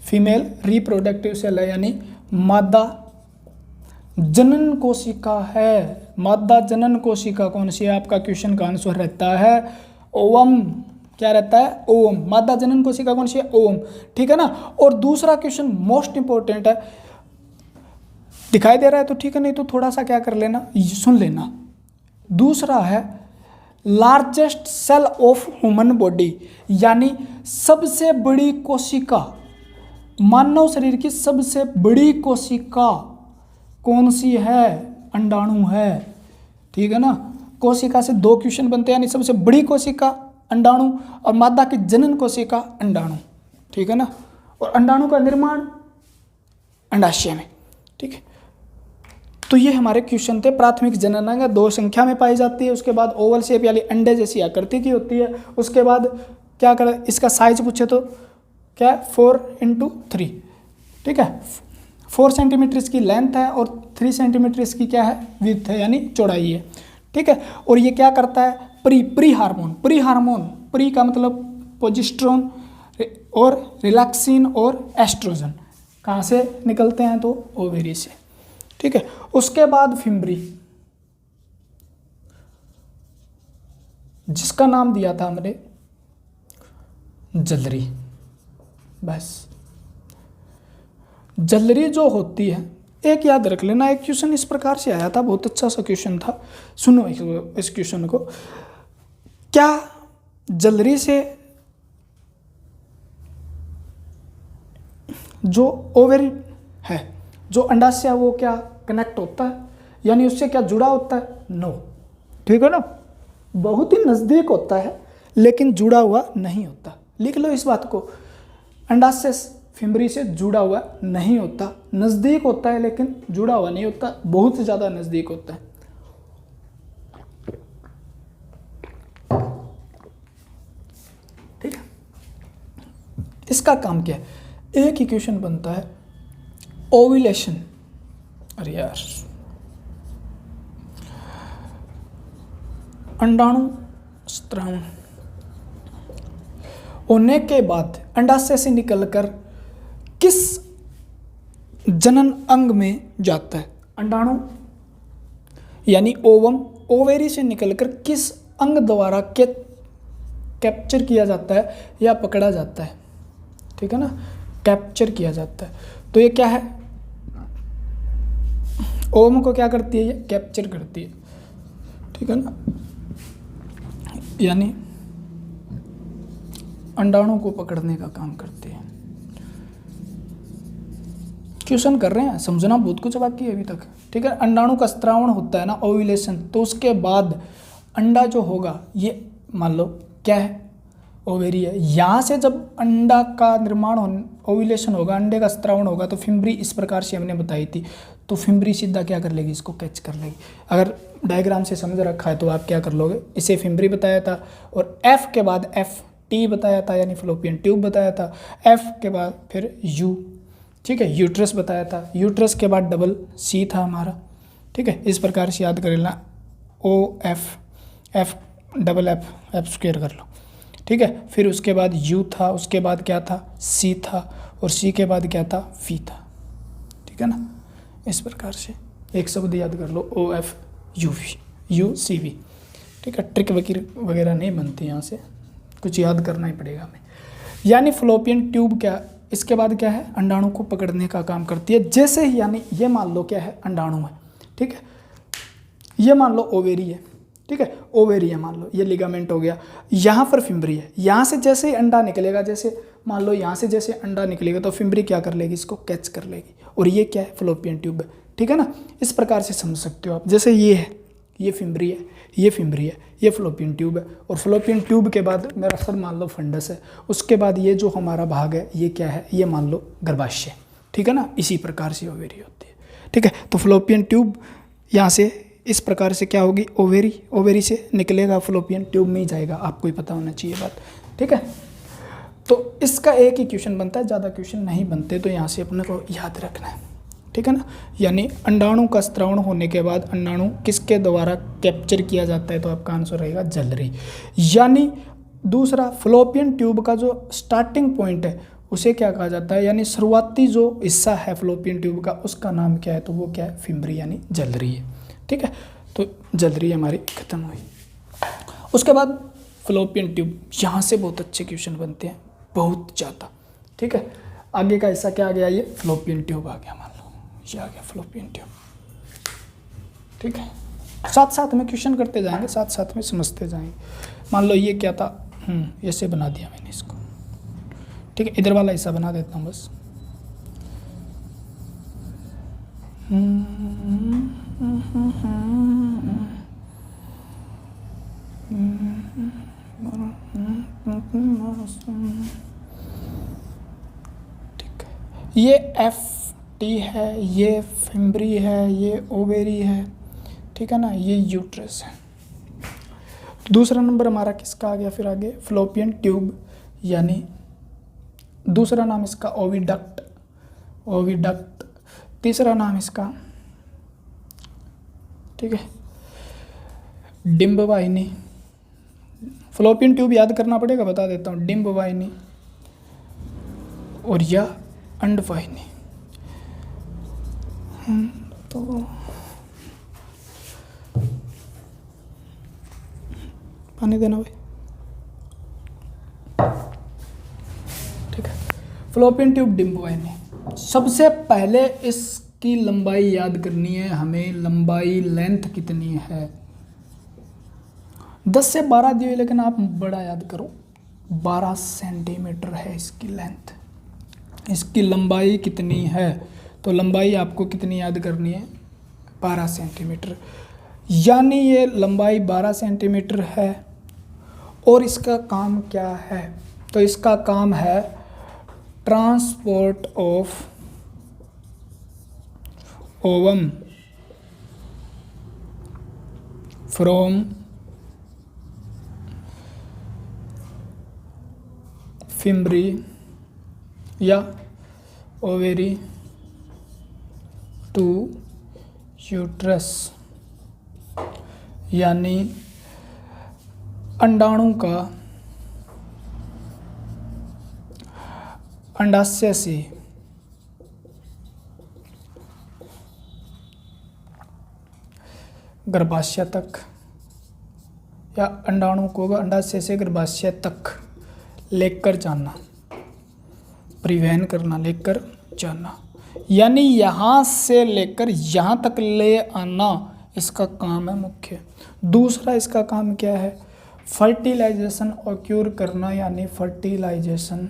फीमेल रिप्रोडक्टिव सेल है, यानी मादा जनन कोशिका है। मादा जनन कोशिका कौन सी है, आपका क्वेश्चन का आंसर रहता है ओवम। क्या रहता है, ओवम। मादा जनन कोशिका कौन सी है, ओवम, ठीक है ना। और दूसरा क्वेश्चन मोस्ट इंपॉर्टेंट है, दिखाई दे रहा है तो ठीक है, नहीं तो थोड़ा सा क्या कर लेना, सुन लेना। दूसरा है largest cell of human body, यानी सबसे बड़ी कोशिका, मानव शरीर की सबसे बड़ी कोशिका कौन सी है, अंडाणु है, ठीक है ना। कोशिका से दो क्वेश्चन बनते हैं, यानी सबसे बड़ी कोशिका अंडाणु और मादा की जनन कोशिका अंडाणु, ठीक है ना। और अंडाणु का निर्माण अंडाशय में, ठीक है। तो ये हमारे क्वेश्चन थे। प्राथमिक जननांग दो संख्या में पाई जाती है, उसके बाद ओवल शेप यानी अंडे जैसी आकृति की होती है, उसके बाद क्या कर, इसका साइज पूछे तो क्या 4x3, ठीक है, 4 सेंटीमीटर इसकी लेंथ है और 3 सेंटीमीटर इसकी क्या है, विड्थ है, यानी चौड़ाई है। ठीक है, और ये क्या करता है, प्री हार्मोन, प्री का मतलब प्रोजेस्टेरोन और रिलैक्सिन और एस्ट्रोजन कहाँ से निकलते हैं, तो ओवेरी से। ठीक है, उसके बाद फिम्बरी, जिसका नाम दिया था हमने जलरी। बस जलरी जो होती है, एक याद रख लेना, एक क्वेश्चन इस प्रकार से आया था, बहुत अच्छा सा क्वेश्चन था, सुनो इस क्वेश्चन को। क्या जलरी से जो ओवेरी है, जो अंडाशय है, वो क्या कनेक्ट होता है, यानी उससे क्या जुड़ा होता है, नो। ठीक है ना, बहुत ही नज़दीक होता है लेकिन जुड़ा हुआ नहीं होता। लिख लो इस बात को, अंडाशय फिम्बरी से जुड़ा हुआ नहीं होता, नज़दीक होता है लेकिन जुड़ा हुआ नहीं होता, बहुत ज़्यादा नज़दीक होता है। ठीक है, इसका काम क्या है, एक इक्वेशन बनता है ओव्यूलेशन, अरे यार, अंडाणु स्त्राव होने के बाद अंडाशय से निकलकर किस जनन अंग में जाता है, अंडाणु यानी ओवम, ओवेरी से निकलकर किस अंग द्वारा कैप्चर किया जाता है या पकड़ा जाता है। ठीक है ना, कैप्चर किया जाता है। तो ये क्या है, ओवम को क्या करती है, ये कैप्चर करती है। ठीक है ना, यानी अंडाणु को पकड़ने का काम करती है। क्वेश्चन कर रहे हैं, समझना बहुत कुछ बाकी है अभी तक। ठीक है, अंडाणु का स्त्रावण होता है ना, ओव्यूलेशन, तो उसके बाद अंडा जो होगा, ये मान लो क्या है, ओवेरी है। यहाँ से जब अंडा का निर्माण ओव्यूलेशन होगा, अंडे का स्त्रावण होगा, तो फिम्बरी इस प्रकार से हमने बताई थी, तो फिम्बरी सीधा क्या कर लेगी, इसको कैच कर लेगी। अगर डायग्राम से समझ रखा है तो आप क्या कर लोगे, इसे फिम्बरी बताया था, और एफ के बाद एफ टी बताया था, यानी फ्लोपियन ट्यूब बताया था, एफ के बाद फिर यू, ठीक है, यूट्रस बताया था, यूट्रस के बाद डबल सी था हमारा। ठीक है, इस प्रकार से याद कर लेना, O F F double F F square कर लो। ठीक है, फिर उसके बाद यू था, उसके बाद क्या था, सी था, और सी के बाद क्या था, वी था। ठीक है ना, इस प्रकार से एक शब्द याद कर लो, O F U V, U C V. ठीक है, ट्रिक वगैरह नहीं बनती, यहाँ से कुछ याद करना ही पड़ेगा हमें। यानी फ्लोपियन ट्यूब क्या, इसके बाद क्या है, अंडाणु को पकड़ने का काम करती है। जैसे ही, यानी ये मान लो क्या है, अंडाणु है। ठीक है, ये मान लो ओवेरी है। ठीक है, ओवेरी है मान लो, ये लिगामेंट हो गया, यहाँ पर फिम्बरी है। यहाँ से जैसे ही अंडा निकलेगा, जैसे मान लो यहाँ से जैसे अंडा निकलेगा, तो फिम्बरी क्या कर लेगी, इसको कैच कर लेगी, और ये क्या है, फ्लोपियन ट्यूब है। ठीक है ना, इस प्रकार से समझ सकते हो आप। जैसे ये है, ये फिम्बरी है, ये फिम्बरी है, ये फ्लोपियन ट्यूब है, और फ्लोपियन ट्यूब के बाद मेरा सर मान लो फंडस है, उसके बाद ये जो हमारा भाग है, ये क्या है, ये मान लो गर्भाशय। ठीक है ना, इसी प्रकार से ओवेरी होती है। ठीक है, तो फ्लोपियन ट्यूब यहाँ से इस प्रकार से क्या होगी, ओवेरी, ओवेरी से निकलेगा, फ्लोपियन ट्यूब में ही जाएगा, आपको ही पता होना चाहिए बात। ठीक है, तो इसका एक ही क्वेश्चन बनता है, ज़्यादा क्वेश्चन नहीं बनते, तो यहाँ से अपने को याद रखना है। ठीक है ना, यानी अंडाणु का स्त्रावण होने के बाद अंडाणु किसके द्वारा कैप्चर किया जाता है, तो आपका आंसर रहेगा जलरी। यानी दूसरा, फ्लोपियन ट्यूब का जो स्टार्टिंग पॉइंट है उसे क्या कहा जाता है, यानी शुरुआती जो हिस्सा है फ्लोपियन ट्यूब का, उसका नाम क्या है, तो वो क्या है, फिम्बरी, यानी जलरी है। ठीक है, तो जलरी हमारी खत्म हुई। उसके बाद फ्लोपियन ट्यूब, यहाँ से बहुत अच्छे क्वेश्चन बनते हैं, बहुत ज़्यादा। ठीक है, आगे का हिस्सा क्या आ गया, ये फ्लोपियन ट्यूब आ गया, मान लो ये आ गया फ्लोपियन ट्यूब। ठीक है, साथ साथ में क्वेश्चन करते जाएंगे, साथ साथ में समझते जाएंगे। मान लो ये क्या था, ऐसे बना दिया मैंने इसको। ठीक है, इधर वाला हिस्सा बना देता हूँ बस। ठीक है, ये एफ टी है, ये फिम्बरी है, ये ओवेरी है। ठीक है ना, ये यूट्रस है। दूसरा नंबर हमारा किसका आ गया, फिर आगे फ्लोपियन ट्यूब, यानी दूसरा नाम इसका ओविडक्ट, ओविडक्ट, तीसरा नाम इसका, ठीक है, डिंब वाहिनी। फ्लोपियन ट्यूब याद करना पड़ेगा, बता देता हूँ, डिंब वाहिनी और या अंडवाहिनी। तो पानी देना भाई, ठीक है। फ्लोपियन ट्यूब, डिंब वाहिनी। सबसे पहले इसकी लंबाई याद करनी है हमें, लंबाई लेंथ कितनी है। 10 से 12 दी हुई, लेकिन आप बड़ा याद करो, 12 सेंटीमीटर है इसकी लेंथ। इसकी लंबाई कितनी है, तो लंबाई आपको कितनी याद करनी है, 12 सेंटीमीटर। यानी ये लंबाई 12 सेंटीमीटर है। और इसका काम क्या है, तो इसका काम है transport of ovum from fimbriae या ओवेरी टू यूट्रस। यानी अंडाणु का अंडाशय से गर्भाशय तक, या अंडाणु को अंडाशय से गर्भाशय तक लेकर जाना, परिवहन करना, लेकर जाना। यानी यहाँ से लेकर यहाँ तक ले आना इसका काम है मुख्य। दूसरा इसका काम क्या है, फर्टिलाइजेशन ऑक्यूर करना, यानी फर्टिलाइजेशन,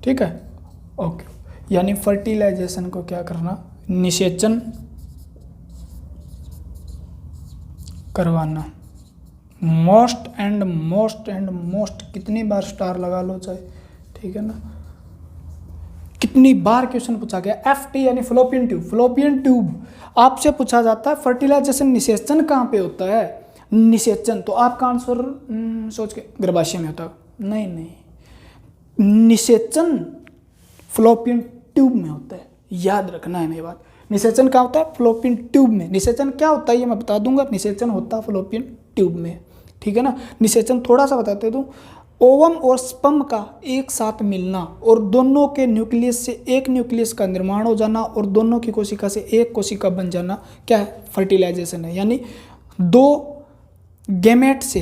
ठीक है, ओके। यानी फर्टिलाइजेशन को क्या करना, निषेचन करवाना। मोस्ट एंड मोस्ट कितनी बार स्टार लगा लो चाहे, ठीक है ना, कितनी बार क्वेश्चन पूछा गया। एफटी यानी फ्लोपियन ट्यूब। फ्लोपियन ट्यूब आपसे पूछा जाता है फर्टिलाइजेशन, निषेचन कहाँ पे होता है, निषेचन। तो आपका आंसर सोच के गर्भाशय में होता है, नहीं, निषेचन फ्लोपियन ट्यूब में होता है, याद रखना है मेरी बात। निषेचन कहाँ होता है, फ्लोपियन ट्यूब में। निषेचन क्या होता है ये मैं बता दूंगा, निषेचन होता है फ्लोपियन ट्यूब में, ठीक है ना। निषेचन थोड़ा सा बताते दूँ, ओवम और स्पर्म का एक साथ मिलना और दोनों के न्यूक्लियस से एक न्यूक्लियस का निर्माण हो जाना और दोनों की कोशिका से एक कोशिका बन जाना, क्या है, फर्टिलाइजेशन है। यानी दो गैमेट से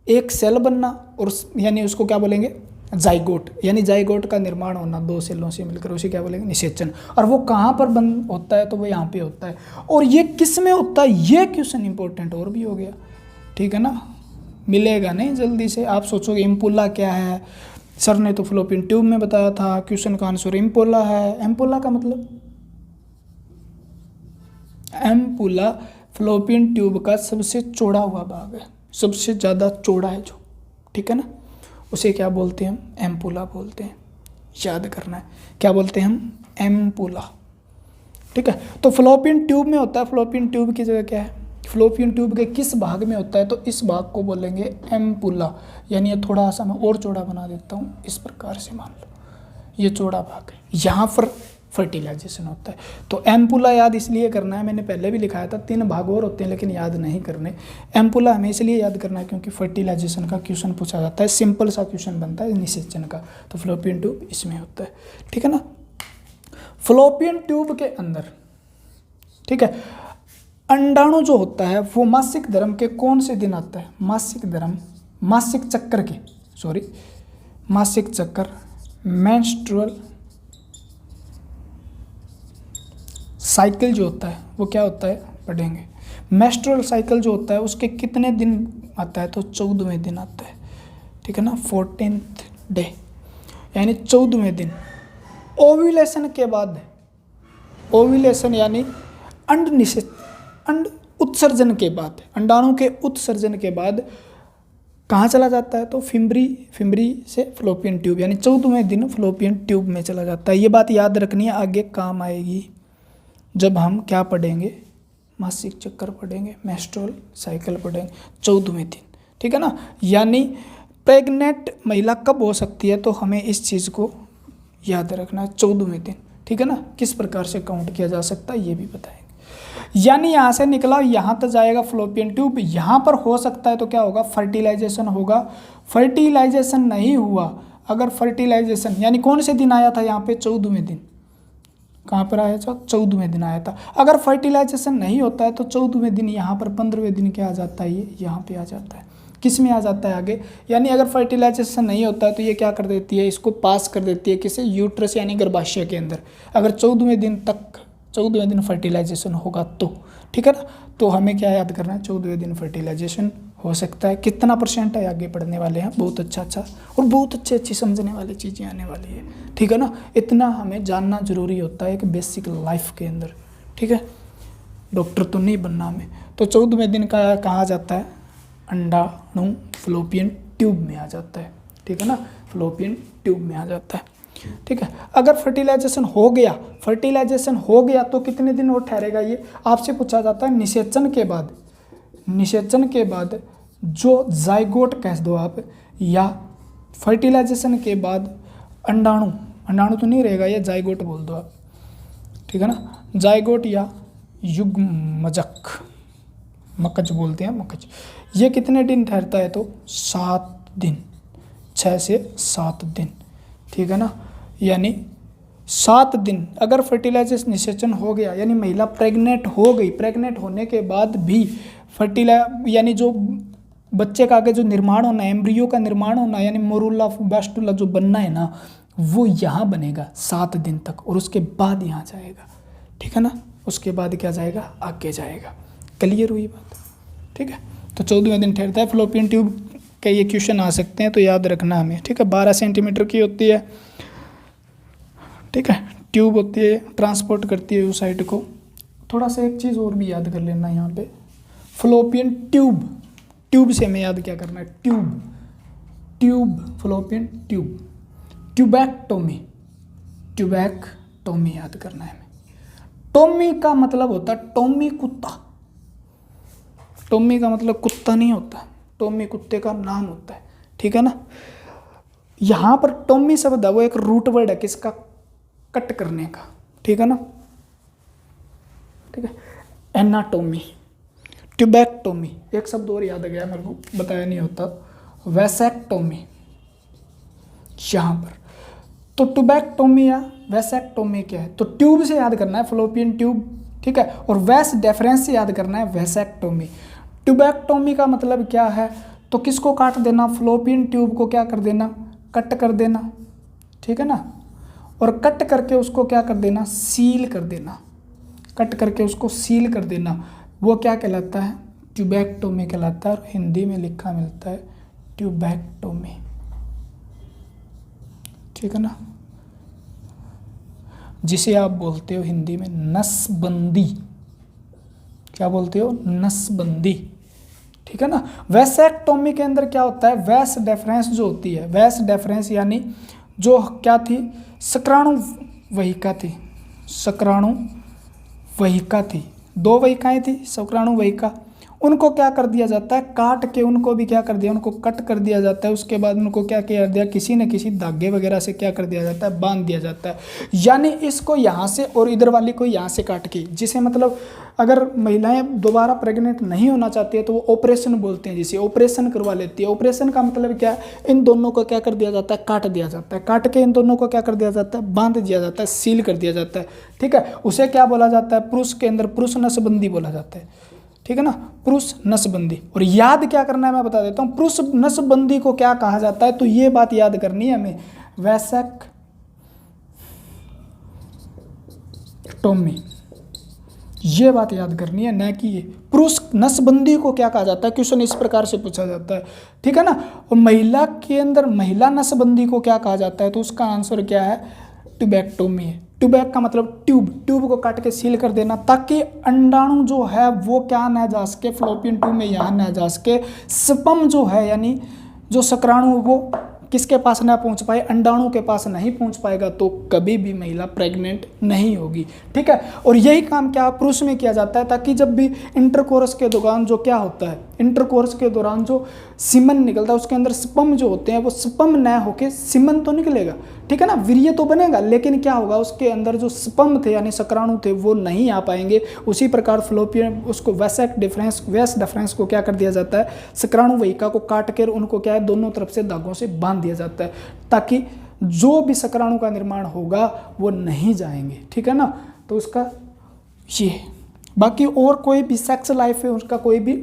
एक सेल बनना, और यानी उसको क्या बोलेंगे, जाइगोट। यानी जाइगोट का निर्माण होना दो सेलों से मिलकर, उसे क्या बोलेंगे, निषेचन। और वो कहाँ पर बंद होता है, तो वो यहाँ पे होता है। और ये किस में होता है, ये क्वेश्चन इंपॉर्टेंट और भी हो गया, ठीक है ना, मिलेगा नहीं जल्दी से। आप सोचोगे इम्पुला क्या है, सर ने तो फ्लोपियन ट्यूब में बताया था, क्वेश्चन का आंसर इम्पुला है। एम्पुला का मतलब, एम्पुला फ्लोपियन ट्यूब का सबसे चौड़ा हुआ भाग है, सबसे ज़्यादा चौड़ा है जो, ठीक है ना, उसे क्या बोलते हैं हम, एम्पुला बोलते हैं। याद करना है, क्या बोलते हैं हम, एम्पुला, ठीक है। तो फ्लोपियन ट्यूब में होता है, फ्लोपियन ट्यूब की जगह क्या है, फ्लोपियन ट्यूब के किस भाग में होता है, तो इस भाग को बोलेंगे एम्पुला। यानी ये थोड़ा सा मैं और चौड़ा बना देता हूँ, इस प्रकार से मान लो ये चौड़ा भाग है, यहाँ पर फर्टिलाइजेशन होता है। तो एम्पुला याद इसलिए करना है, मैंने पहले भी लिखाया था, 3 भाग और होते हैं लेकिन याद नहीं करने। एम्पुला हमें इसलिए याद करना है क्योंकि फर्टिलाइजेशन का क्वेश्चन पूछा जाता है, सिंपल सा क्वेश्चन बनता है निषेचन का, तो फ्लोपियन ट्यूब इसमें होता है, ठीक है ना। फ्लोपियन ट्यूब के अंदर, ठीक है, अंडाणु जो होता है वो मासिक धर्म के कौन से दिन आता है, मासिक धर्म, मासिक चक्कर के, सॉरी मासिक चक्कर, मेंस्ट्रुअल साइकिल जो होता है वो क्या होता है, पढ़ेंगे। मेंस्ट्रुअल साइकिल जो होता है उसके कितने दिन आता है, तो 14वें दिन आता है, ठीक है ना, 14th डे, यानी 14वें दिन। ओव्यूलेशन के बाद, ओव्यूलेशन यानी अंड उत्सर्जन के बाद, अंडाणु के उत्सर्जन के बाद कहाँ चला जाता है, तो फिम्बरी से फ्लोपियन ट्यूब, यानी 14वें दिन फ्लोपियन ट्यूब में चला जाता है। ये बात याद रखनी है, आगे काम आएगी जब हम क्या पढ़ेंगे, मासिक चक्कर पढ़ेंगे, मेंस्ट्रुअल साइकिल पढ़ेंगे, 14वें दिन, ठीक है ना। यानी प्रेग्नेंट महिला कब हो सकती है, तो हमें इस चीज़ को याद रखना 14वें दिन, ठीक है ना। किस प्रकार से काउंट किया जा सकता है ये भी बताएंगे। यानी यहाँ से निकला यहाँ तक जाएगा फ्लोपियन ट्यूब, यहाँ पर हो सकता है तो क्या होगा, फर्टिलाइजेशन होगा। फर्टिलाइजेशन नहीं हुआ, अगर फर्टिलाइजेशन यानी कौन से दिन आया था यहाँ पे, 14वें दिन। कहाँ पर आया था, 14वें दिन आया था। अगर फर्टिलाइजेशन नहीं होता है तो 14वें दिन यहाँ पर 15वें दिन क्या आ जाता है, ये यहाँ पे आ जाता है। किस में आ जाता है आगे, यानी अगर फर्टिलाइजेशन नहीं होता है तो ये क्या कर देती है, इसको पास कर देती है किसे, यूट्रस यानी गर्भाशय के अंदर। अगर 14वें दिन फर्टिलाइजेशन होगा तो, ठीक है ना। तो हमें क्या याद करना है, 14वें दिन फर्टिलाइजेशन हो सकता है। कितना % है आगे पढ़ने वाले हैं, बहुत अच्छा और बहुत अच्छी समझने वाली चीज़ें आने वाली है, ठीक है ना। इतना हमें जानना जरूरी होता है कि बेसिक लाइफ के अंदर, ठीक है। डॉक्टर तो नहीं बनना हमें। तो 14वें दिन का कहाँ जाता है, अंडाणु फ्लोपियन ट्यूब में आ जाता है, ठीक है ना, फ्लोपियन ट्यूब में आ जाता है, ठीक है। अगर फर्टिलाइजेशन हो गया तो कितने दिन और ठहरेगा, ये आपसे पूछा जाता है। निषेचन के बाद जो जाइगोट कह दो आप, या फर्टिलाइजेशन के बाद अंडाणु तो नहीं रहेगा, ये जाइगोट बोल दो आप, ठीक है ना। जाइगोट या युग्मजक, मकज बोलते हैं, मकज। ये कितने दिन ठहरता है, तो 7 दिन, 6 से 7 दिन, ठीक है ना। यानी 7 दिन अगर फर्टिलाइजेशन निषेचन हो गया, यानी महिला प्रेग्नेंट हो गई, प्रेग्नेंट होने के बाद भी यानी जो बच्चे का आगे जो निर्माण होना है, एम्ब्रियो का निर्माण होना है, यानी मोरूला बैस्टुला जो बनना है ना, वो यहाँ बनेगा 7 दिन तक, और उसके बाद यहाँ जाएगा, ठीक है ना। उसके बाद क्या जाएगा, आगे जाएगा। क्लियर हुई बात, ठीक है। तो 14वें दिन ठहरता है। फ्लोपियन ट्यूब के ये क्वेश्चन आ सकते हैं, तो याद रखना हमें, ठीक है। 12 सेंटीमीटर की होती है, ठीक है। ट्यूब होती है, ट्रांसपोर्ट करती है उस साइड को। थोड़ा सा एक चीज़ और भी याद कर लेना यहाँ पे, फ्लोपियन ट्यूब से हमें याद क्या करना है, ट्यूब फ्लोपियन ट्यूब, ट्यूबैक्टोमी याद करना है हमें। टोमी का मतलब होता है टोमी कुत्ता, टोमी का मतलब कुत्ता नहीं होता, टोमी कुत्ते का नाम होता है, ठीक है ना। यहाँ पर टोमी शब्द है वो एक रूट वर्ड है, किसका, कट करने का, ठीक है ना, ठीक है। एनाटोमी, ट्यूबैक्टोमी, एक शब्द और याद आ गया मेरे को, बताया नहीं होता, वैसेक्टोमी यहाँ पर। तो ट्यूबैक्टोमी या वैसेक्टोमी क्या है, तो ट्यूब से याद करना है, फ्लोपियन ट्यूब, ठीक है। और वैस डेफरेंस से याद करना है, वैसेक्टोमी। ट्यूबैक्टोमी का मतलब क्या है, तो किसको काट देना, फ्लोपियन ट्यूब को क्या कर देना, कट कर देना, ठीक है ना। और कट करके उसको क्या कर देना, सील कर देना, कट करके उसको सील कर देना, वो क्या कहलाता है, ट्यूबैक्टोमी कहलाता है। और हिंदी में लिखा मिलता है ट्यूबैक्टोमी, ठीक है ना, जिसे आप बोलते हो हिंदी में नसबंदी। क्या बोलते हो, नसबंदी, ठीक है ना। वैसेक्टोमी के अंदर क्या होता है, वैस डेफरेंस जो होती है, वैस डेफरेंस यानी जो क्या थी, शुक्राणु वहिका थी, शुक्राणु वहिका थी, 2 वहिकाएं थी, शुक्राणु वहिका, उनको क्या कर दिया जाता है, काट के उनको भी क्या कर दिया, उनको कट कर दिया जाता है। उसके बाद उनको क्या किया दिया, किसी न किसी धागे वगैरह से क्या कर दिया जाता है, बांध दिया जाता है। यानी इसको यहाँ से और इधर वाली को यहाँ से काट के, जिसे मतलब अगर महिलाएं दोबारा प्रेग्नेंट नहीं होना चाहती है तो वो ऑपरेशन बोलते हैं, जिसे ऑपरेशन करवा लेती है। ऑपरेशन का मतलब क्या है, इन दोनों को क्या कर दिया जाता है, काट दिया जाता है, काट के इन दोनों को क्या कर दिया जाता है, बांध दिया जाता है, सील कर दिया जाता है, ठीक है। उसे क्या बोला जाता है, पुरुष के अंदर पुरुष नसबंदी बोला जाता है, ठीक है ना, पुरुष नसबंदी। और याद क्या करना है मैं बता देता हूँ, पुरुष नसबंदी को क्या कहा जाता है, तो ये बात याद करनी है हमें, वैसेक्टोमी, ये बात याद करनी है, न कि ये पुरुष नसबंदी को क्या कहा जाता है। क्वेश्चन इस प्रकार से पूछा जाता है, ठीक है ना। और महिला के अंदर महिला नसबंदी को क्या कहा जाता है, तो उसका आंसर क्या है, ट्यूबैक्टोमी है। ट्यूबैक का मतलब ट्यूब को काट के सील कर देना, ताकि अंडाणु जो है वो क्या न जा सके, फ्लोपियन ट्यूब में यहाँ न जा सके। स्पर्म जो है यानी जो शुक्राणु वो किसके पास ना पहुंच पाए, अंडाणु के पास नहीं पहुंच पाएगा, तो कभी भी महिला प्रेग्नेंट नहीं होगी, ठीक है। और यही काम क्या पुरुष में किया जाता है, ताकि जब भी इंटरकोर्स के दौरान जो क्या होता है, इंटरकोर्स के दौरान जो सीमन निकलता है उसके अंदर स्पर्म जो होते हैं वो स्पर्म न होके सीमन तो निकलेगा, ठीक है ना, वीर्य तो बनेगा, लेकिन क्या होगा, उसके अंदर जो स्पर्म थे यानी शुक्राणु थे वो नहीं आ पाएंगे। उसी प्रकार फ्लोपियन उसको वैसेक डिफरेंस, वेस डिफरेंस को क्या कर दिया जाता है, शुक्राणु वहिका को काट कर उनको क्या है दोनों तरफ से धागों से बांध दिया जाता है, ताकि जो भी शुक्राणु का निर्माण होगा वो नहीं जाएंगे। ठीक है ना, तो उसका ये, बाकी और कोई भी सेक्स लाइफ है उसका कोई भी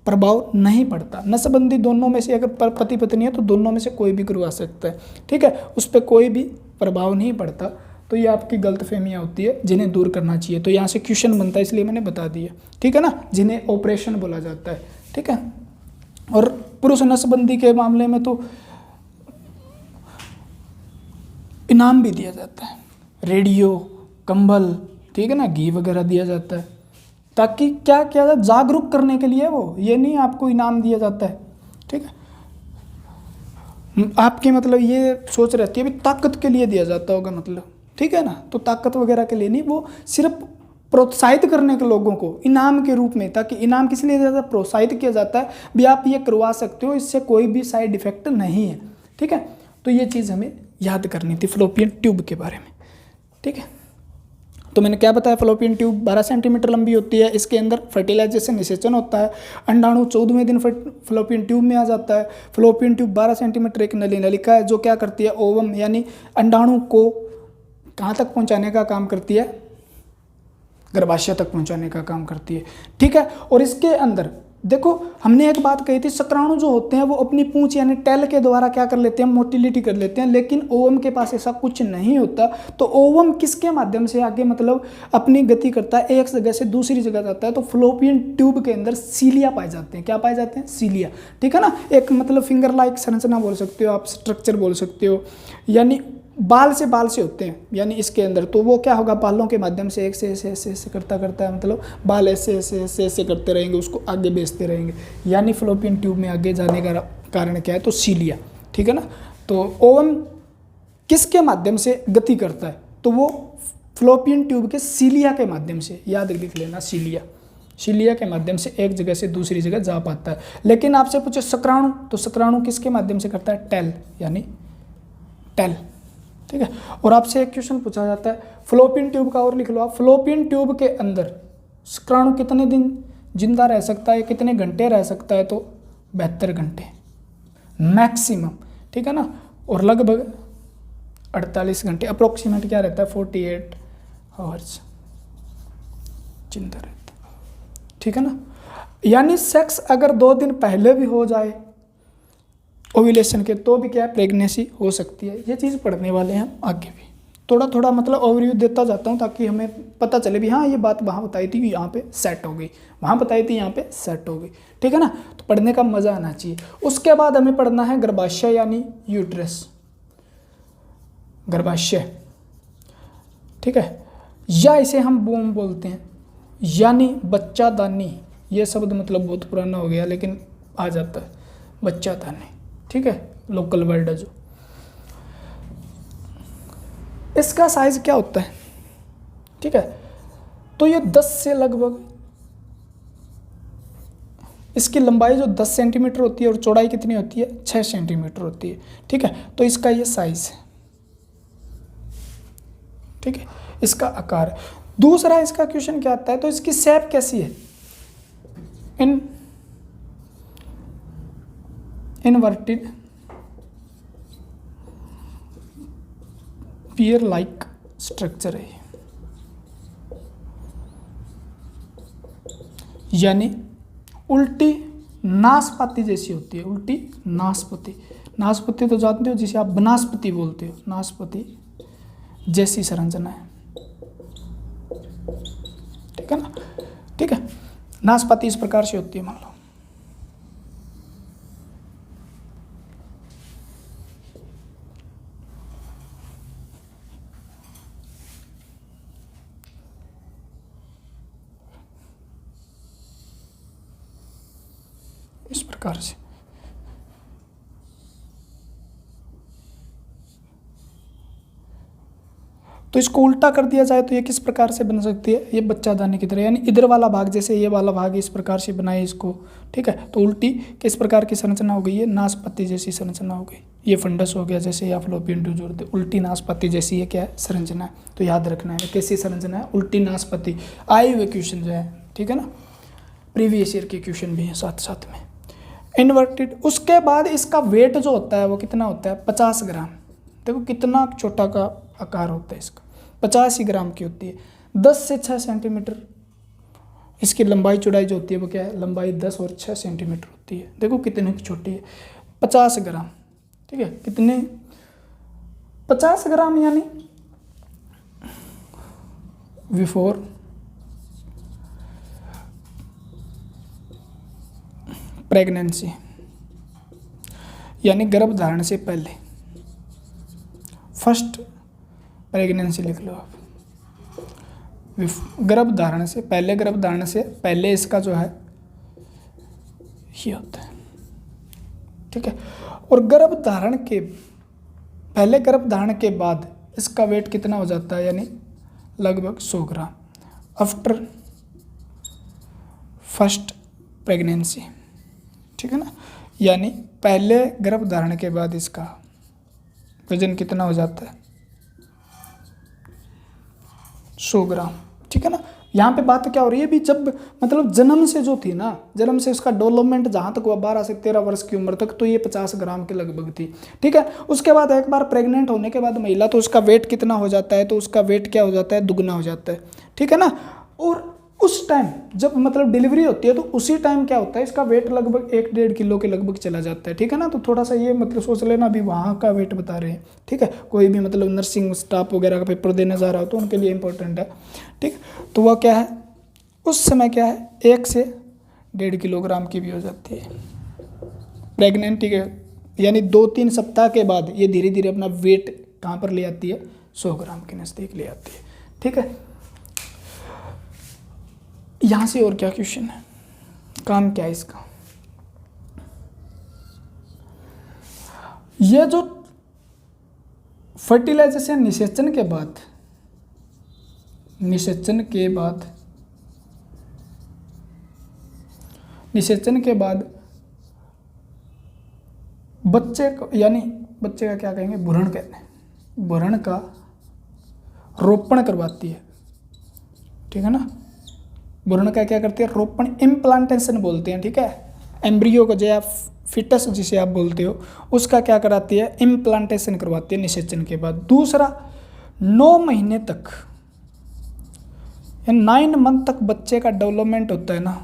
प्रभाव नहीं पड़ता। नसबंदी दोनों में से अगर पति पत्नी है तो दोनों में से कोई भी करवा सकता है। ठीक है, उस पर कोई भी प्रभाव नहीं पड़ता। तो ये आपकी गलतफहमियाँ होती है जिन्हें दूर करना चाहिए। तो यहाँ से क्वेश्चन बनता है इसलिए मैंने बता दिया। ठीक है ना, जिन्हें ऑपरेशन बोला जाता है। ठीक है, और पुरुष नसबंदी के मामले में तो इनाम भी दिया जाता है, रेडियो, कंबल, ठीक है ना, घी वगैरह दिया जाता है, ताकि क्या किया जाए, जागरूक करने के लिए। वो ये नहीं आपको इनाम दिया जाता है। ठीक है, आपकी मतलब ये सोच रहती है भी ताकत के लिए दिया जाता होगा मतलब, ठीक है ना, तो ताकत वगैरह के लिए नहीं, वो सिर्फ प्रोत्साहित करने के लोगों को इनाम के रूप में, ताकि इनाम किस लिए दिया जाता है, प्रोत्साहित किया जाता है भी आप ये करवा सकते हो, इससे कोई भी साइड इफेक्ट नहीं है। ठीक है, तो ये चीज़ हमें याद करनी थी फलोपियन ट्यूब के बारे में। ठीक है, तो मैंने क्या बताया, फलोपियन ट्यूब 12 सेंटीमीटर लंबी होती है, इसके अंदर फर्टिलाइजेशन निषेचन होता है, अंडाणु 14वें दिन फलोपियन ट्यूब में आ जाता है। फलोपियन ट्यूब 12 सेंटीमीटर एक नलिका है जो क्या करती है, ओवम यानी अंडाणु को कहाँ तक पहुँचाने का काम करती है, गर्भाशय तक पहुँचाने का काम करती है। ठीक है, और इसके अंदर देखो हमने एक बात कही थी, शुक्राणु जो होते हैं वो अपनी पूंछ यानी टेल के द्वारा क्या कर लेते हैं, मोटिलिटी कर लेते हैं, लेकिन ओवम के पास ऐसा कुछ नहीं होता। तो ओवम किसके माध्यम से आगे मतलब अपनी गति करता है, एक जगह से दूसरी जगह जाता है। तो फलोपियन ट्यूब के अंदर सीलिया पाए जाते हैं। क्या पाए जाते हैं, सीलिया। ठीक है ना, एक मतलब फिंगर लाइक संरचना बोल सकते हो आप, स्ट्रक्चर बोल सकते हो, यानी बाल से होते हैं यानी इसके अंदर। तो वो क्या होगा, बालों के माध्यम से एक से ऐसे करता करता है, मतलब बाल ऐसे करते रहेंगे, उसको आगे भेजते रहेंगे, यानी फलोपियन ट्यूब में आगे जाने का कारण क्या है, तो सीलिया। ठीक है ना, तो ओवम किसके माध्यम से गति करता है, तो वो फलोपियन ट्यूब के सीलिया के माध्यम से, याद लिख लेना, सीलिया के माध्यम से एक जगह से दूसरी जगह जा पाता है। लेकिन आपसे पूछे शुक्राणु, तो शुक्राणु किसके माध्यम से करता है, टेल यानी टेल। ठीक है, और आपसे एक क्वेश्चन पूछा जाता है फलोपियन ट्यूब का, और लिख लो आप, फलोपियन ट्यूब के अंदर शुक्राणु कितने दिन जिंदा रह सकता है, कितने घंटे रह सकता है, तो 72 घंटे मैक्सिमम। ठीक है ना, और लगभग 48 घंटे अप्रोक्सीमेट क्या रहता है, 48 आवर्स जिंदा रहता है। ठीक है ना, यानी सेक्स अगर 2 दिन पहले भी हो जाए ओव्यूलेशन के, तो भी क्या प्रेगनेंसी हो सकती है। ये चीज़ पढ़ने वाले हैं हम आगे भी, थोड़ा थोड़ा मतलब ओवरव्यू देता जाता हूँ, ताकि हमें पता चले भी हाँ ये बात वहाँ बताई थी यहाँ पे सेट हो गई, वहाँ बताई थी यहाँ पे सेट हो गई। ठीक है ना, तो पढ़ने का मज़ा आना चाहिए। उसके बाद हमें पढ़ना है गर्भाशय यानी यूट्रस, गर्भाशय। ठीक है, या इसे हम बोम बोलते हैं, यानी बच्चादानी। ये शब्द मतलब बहुत पुराना हो गया लेकिन आ जाता है, बच्चादानी। ठीक है, लोकल वर्ड है जो। इसका साइज क्या होता है, ठीक है, तो ये 10 से लगभग, इसकी लंबाई जो 10 सेंटीमीटर होती है और चौड़ाई कितनी होती है, 6 सेंटीमीटर होती है। ठीक है, तो इसका ये साइज है। ठीक है, इसका आकार। दूसरा इसका क्वेश्चन क्या आता है, तो इसकी शेप कैसी है, इनवर्टेड पियर लाइक स्ट्रक्चर है, यानी उल्टी नाशपाती जैसी होती है, उल्टी नाशपाती। नाशपाती तो जानते हो, जिसे आप बनास्पति बोलते हो, नाशपाती जैसी संरचना है। ठीक है ना, ठीक है, नाशपाती इस प्रकार से होती है, मान लो। इस प्रकार से। तो इसको उल्टा कर दिया जाए तो ये किस प्रकार से बन सकती है, ये बच्चादानी की तरह, यानी इधर वाला भाग जैसे ये वाला भाग इस प्रकार से बनाए इसको, ठीक है। तो उल्टी किस प्रकार की संरचना हो गई है, नाशपाती जैसी संरचना हो गई। ये फंडस हो गया जैसे या फ्लोपियन ट्यूब, उल्टी नाशपाती जैसी ये क्या है, संरचना है। तो याद रखना है कैसी संरचना है, उल्टी नाशपाती। आए हुए क्वेश्चन जो है, ठीक है ना, प्रीवियस ईयर के क्वेश्चन भी हैं साथ साथ में। इन्वर्टेड, उसके बाद इसका वेट जो होता है वो कितना होता है, 50 ग्राम। देखो कितना छोटा का आकार होता है इसका, 50 ही ग्राम की होती है। 10 से 6 सेंटीमीटर इसकी लंबाई चौड़ाई जो होती है वो क्या है, लंबाई 10 और 6 सेंटीमीटर होती है। देखो कितनी छोटी है, 50 ग्राम, ठीक है। कितने, 50 ग्राम, यानी बिफोर प्रेगनेंसी, यानी गर्भधारण से पहले, फर्स्ट प्रेगनेंसी लिख लो आप, गर्भधारण से पहले, गर्भधारण से पहले इसका जो है ये होता है, ठीक है। और गर्भधारण के पहले, गर्भधारण के बाद इसका वेट कितना हो जाता है, यानी लगभग 100 ग्राम आफ्टर फर्स्ट प्रेगनेंसी, ठीक है ना। यानी पहले गर्भधारण के बाद इसका वजन कितना हो जाता है, 100 ग्राम, ठीक है ना। यहाँ पे बात क्या हो रही है भी, जब मतलब जन्म से जो थी ना, जन्म से उसका डेवलपमेंट जहाँ तक हुआ 12 से 13 वर्ष की उम्र तक, तो ये 50 ग्राम के लगभग थी, ठीक है। उसके बाद एक बार प्रेग्नेंट होने के बाद महिला, तो उसका वेट कितना हो जाता है, तो उसका वेट क्या हो जाता है, दुगना हो जाता है, ठीक है ना। और उस टाइम जब मतलब डिलीवरी होती है तो उसी टाइम क्या होता है, इसका वेट लगभग 1-1.5 किलो के लगभग चला जाता है, ठीक है ना। तो थोड़ा सा ये मतलब सोच लेना, अभी वहाँ का वेट बता रहे हैं, ठीक है। कोई भी मतलब नर्सिंग स्टाफ वगैरह का पेपर देने जा रहा हो तो उनके लिए इंपॉर्टेंट है, ठीक। तो वह क्या है, उस समय क्या है, 1 से 1.5 किलोग्राम की भी हो जाती है प्रेगनेंट, ठीक है। यानी 2-3 सप्ताह के बाद ये धीरे धीरे अपना वेट कहाँ पर ले आती है, 100 ग्राम के नज़दीक ले आती है, ठीक है। यहाँ से और क्या क्वेश्चन है, काम क्या है इसका, ये जो फर्टिलाइजेशन निषेचन के बाद, निषेचन के बाद बच्चे को, यानी बच्चे का क्या कहेंगे, भ्रूण कहते हैं, भ्रूण का रोपण करवाती है, ठीक है ना। भ्रूण का क्या करती है, रोपण, इम्प्लांटेशन बोलते हैं, ठीक है। एम्ब्रियो को जो आप फिटस जिसे आप बोलते हो, उसका क्या कराती है, इम्प्लांटेशन करवाती है निषेचन के बाद। दूसरा, 9 महीने तक, 9 मंथ तक बच्चे का डेवलपमेंट होता है ना,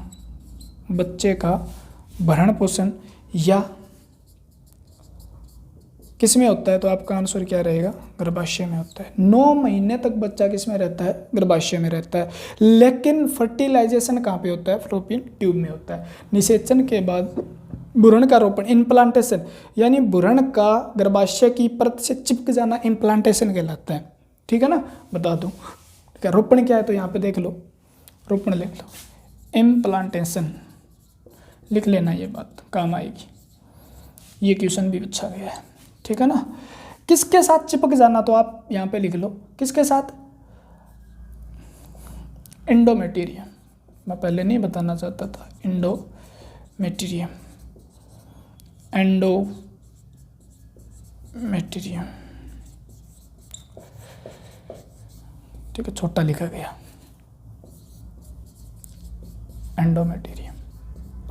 बच्चे का भरण पोषण या किस में होता है, तो आपका आंसर क्या रहेगा, गर्भाशय में होता है। 9 महीने तक बच्चा किस में रहता है, गर्भाशय में रहता है। लेकिन फर्टिलाइजेशन कहाँ पे होता है, फ्लोपियन ट्यूब में होता है। निषेचन के बाद भ्रूण का रोपण, इम्प्लांटेशन, यानी भ्रूण का गर्भाशय की परत से चिपक जाना इम्प्लांटेशन कहलाता है, ठीक है ना। बता दूँ क्या रोपण क्या है, तो यहाँ पे देख लो, रोपण लिख लो, इम्प्लांटेशन लिख लेना, ये बात काम आएगी। ये क्वेश्चन भी पूछा गया है, ठीक है ना। किसके साथ चिपक जाना, तो आप यहाँ पे लिख लो, किसके साथ, एंडोमेटेरियम। मैं पहले नहीं बताना चाहता था, एंडोमेटेरियम, एंडोमेटेरियम, ठीक है, छोटा लिखा गया, एंडोमेटेरियम।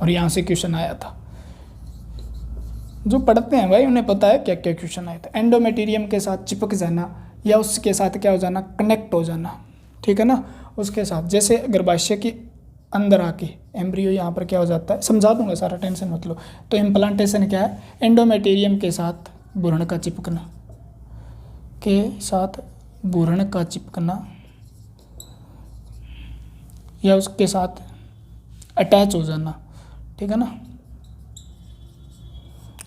और यहाँ से क्वेश्चन आया था, जो पढ़ते हैं भाई उन्हें पता है क्या क्या क्वेश्चन आए थे। एंडोमेटेरियम के साथ चिपक जाना या उसके साथ क्या हो जाना, कनेक्ट हो जाना, ठीक है ना। उसके साथ जैसे गर्भाशय के अंदर आके एम्ब्रियो यहाँ पर क्या हो जाता है, समझा दूंगा सारा, टेंशन मत लो। तो इम्प्लांटेशन क्या है, एंडोमेटेरियम के साथ भ्रूण का चिपकना, के साथ भ्रूण का चिपकना या उसके साथ अटैच हो जाना, ठीक है ना।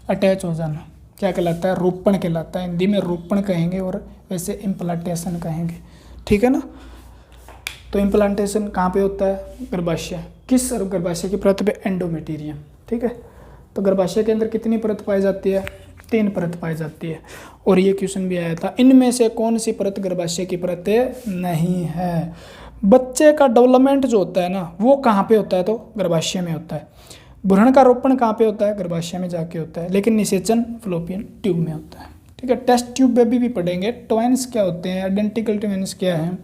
अटैच हो जाना क्या कहलाता है, रोपण कहलाता है। हिंदी में रोपण कहेंगे और वैसे इम्प्लांटेशन कहेंगे, ठीक है ना। तो इम्प्लांटेशन कहाँ पे होता है, गर्भाशय, किस गर्भाशय की परत पे, एंडोमेटेरियम, ठीक है। तो गर्भाशय के अंदर कितनी परत पाई जाती है, 3 परत पाई जाती है। और ये क्वेश्चन भी आया था, इनमें से कौन सी परत गर्भाशय की परत नहीं है। बच्चे का डेवलपमेंट जो होता है ना वो कहाँ पे होता है, तो गर्भाशय में होता है। भ्रूण का रोपण कहाँ पे होता है, गर्भाशय में जाके होता है। लेकिन निषेचन फ्लोपियन ट्यूब में होता है। ठीक है, टेस्ट ट्यूब में भी पढ़ेंगे। ट्वाइंस क्या होते हैं, आइडेंटिकल ट्वाइंस क्या है,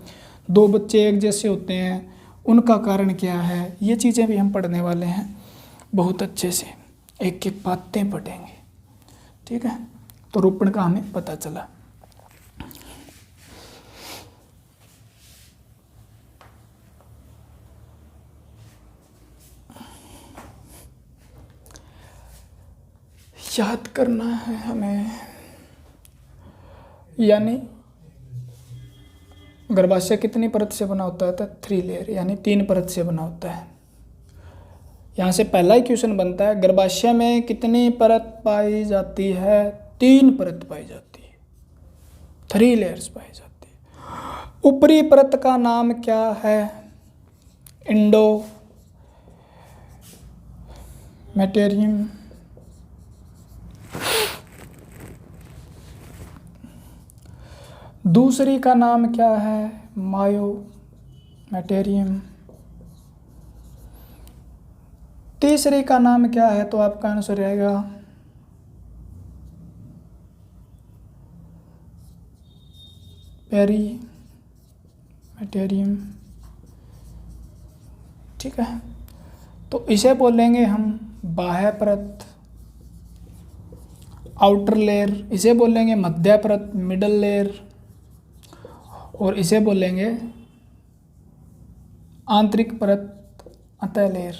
2 बच्चे एक जैसे होते हैं उनका कारण क्या है, ये चीज़ें भी हम पढ़ने वाले हैं बहुत अच्छे से, एक एक बातें पढ़ेंगे। ठीक है, तो रोपण का हमें पता चला। याद करना है हमें, यानी गर्भाशय कितनी परत से बना होता है, तो 3 लेयर यानी 3 परत से बना होता है। यहाँ से पहला ही क्वेश्चन बनता है, गर्भाशय में कितनी परत पाई जाती है, 3 परत पाई जाती है, 3 लेयर्स पाई जाती है। ऊपरी परत का नाम क्या है, इंडो मेटेरियम। दूसरी का नाम क्या है, मायो मेटेरियम। तीसरे का नाम क्या है, तो आपका आंसर रहेगा पेरी मेटेरियम। ठीक है, तो इसे बोलेंगे हम बाह्य परत, आउटर लेयर, इसे बोलेंगे मध्य परत, मिडल लेयर, और इसे बोलेंगे आंतरिक परत, अंतः लेयर।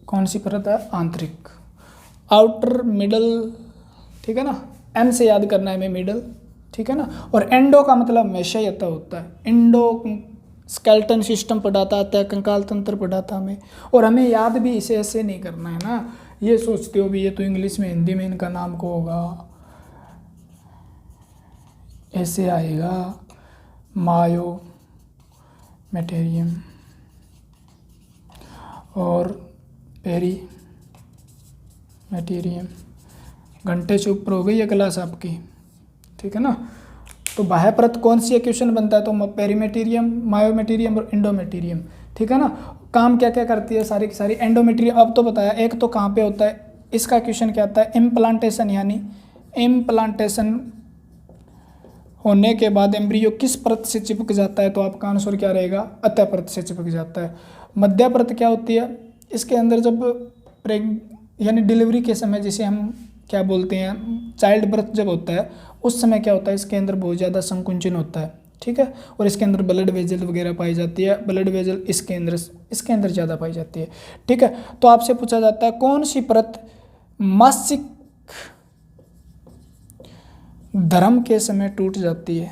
कौन सी परत है, आंतरिक, आउटर, मिडल। ठीक है ना, एम से याद करना है हमें मिडल। ठीक है ना, और एंडो का मतलब हमेशा ही होता है, इंडो स्केलेटन सिस्टम पढ़ाता आता है, कंकाल तंत्र पढ़ाता हमें। और हमें याद भी इसे ऐसे नहीं करना है ना, ये सोचते हो भी ये तो इंग्लिश में हिंदी में इनका नाम को होगा, ऐसे आएगा मायो मेटेरियम और पेरी मेटेरियम। घंटे से ऊपर हो गई है क्लास आपकी। ठीक है ना, तो बाह्य परत कौन सी क्वेश्चन बनता है, तो पेरीमेटेरियम, मायोमेटेरियम और एंडोमेटेरियम। ठीक है ना, काम क्या क्या करती है सारी की सारी। एंडोमेटेरियम अब तो बताया, एक तो कहाँ पे होता है, इसका क्वेश्चन क्या आता है, इम्प्लांटेशन, यानी इम्प्लांटेशन होने के बाद एम्ब्रियो किस परत से चिपक जाता है, तो आपका आंसर क्या रहेगा, अतः परत से चिपक जाता है। मध्य परत क्या होती है, इसके अंदर जब यानी डिलीवरी के समय, जिसे हम क्या बोलते हैं, चाइल्ड बर्थ जब होता है उस समय क्या होता है, इसके अंदर बहुत ज़्यादा संकुचन होता है। ठीक है, और इसके अंदर ब्लड वेजल वगैरह पाई जाती है, ब्लड वेजल इसके अंदर ज़्यादा पाई जाती है। ठीक है, तो आपसे पूछा जाता है कौन सी परत मासिक धर्म के समय टूट जाती है,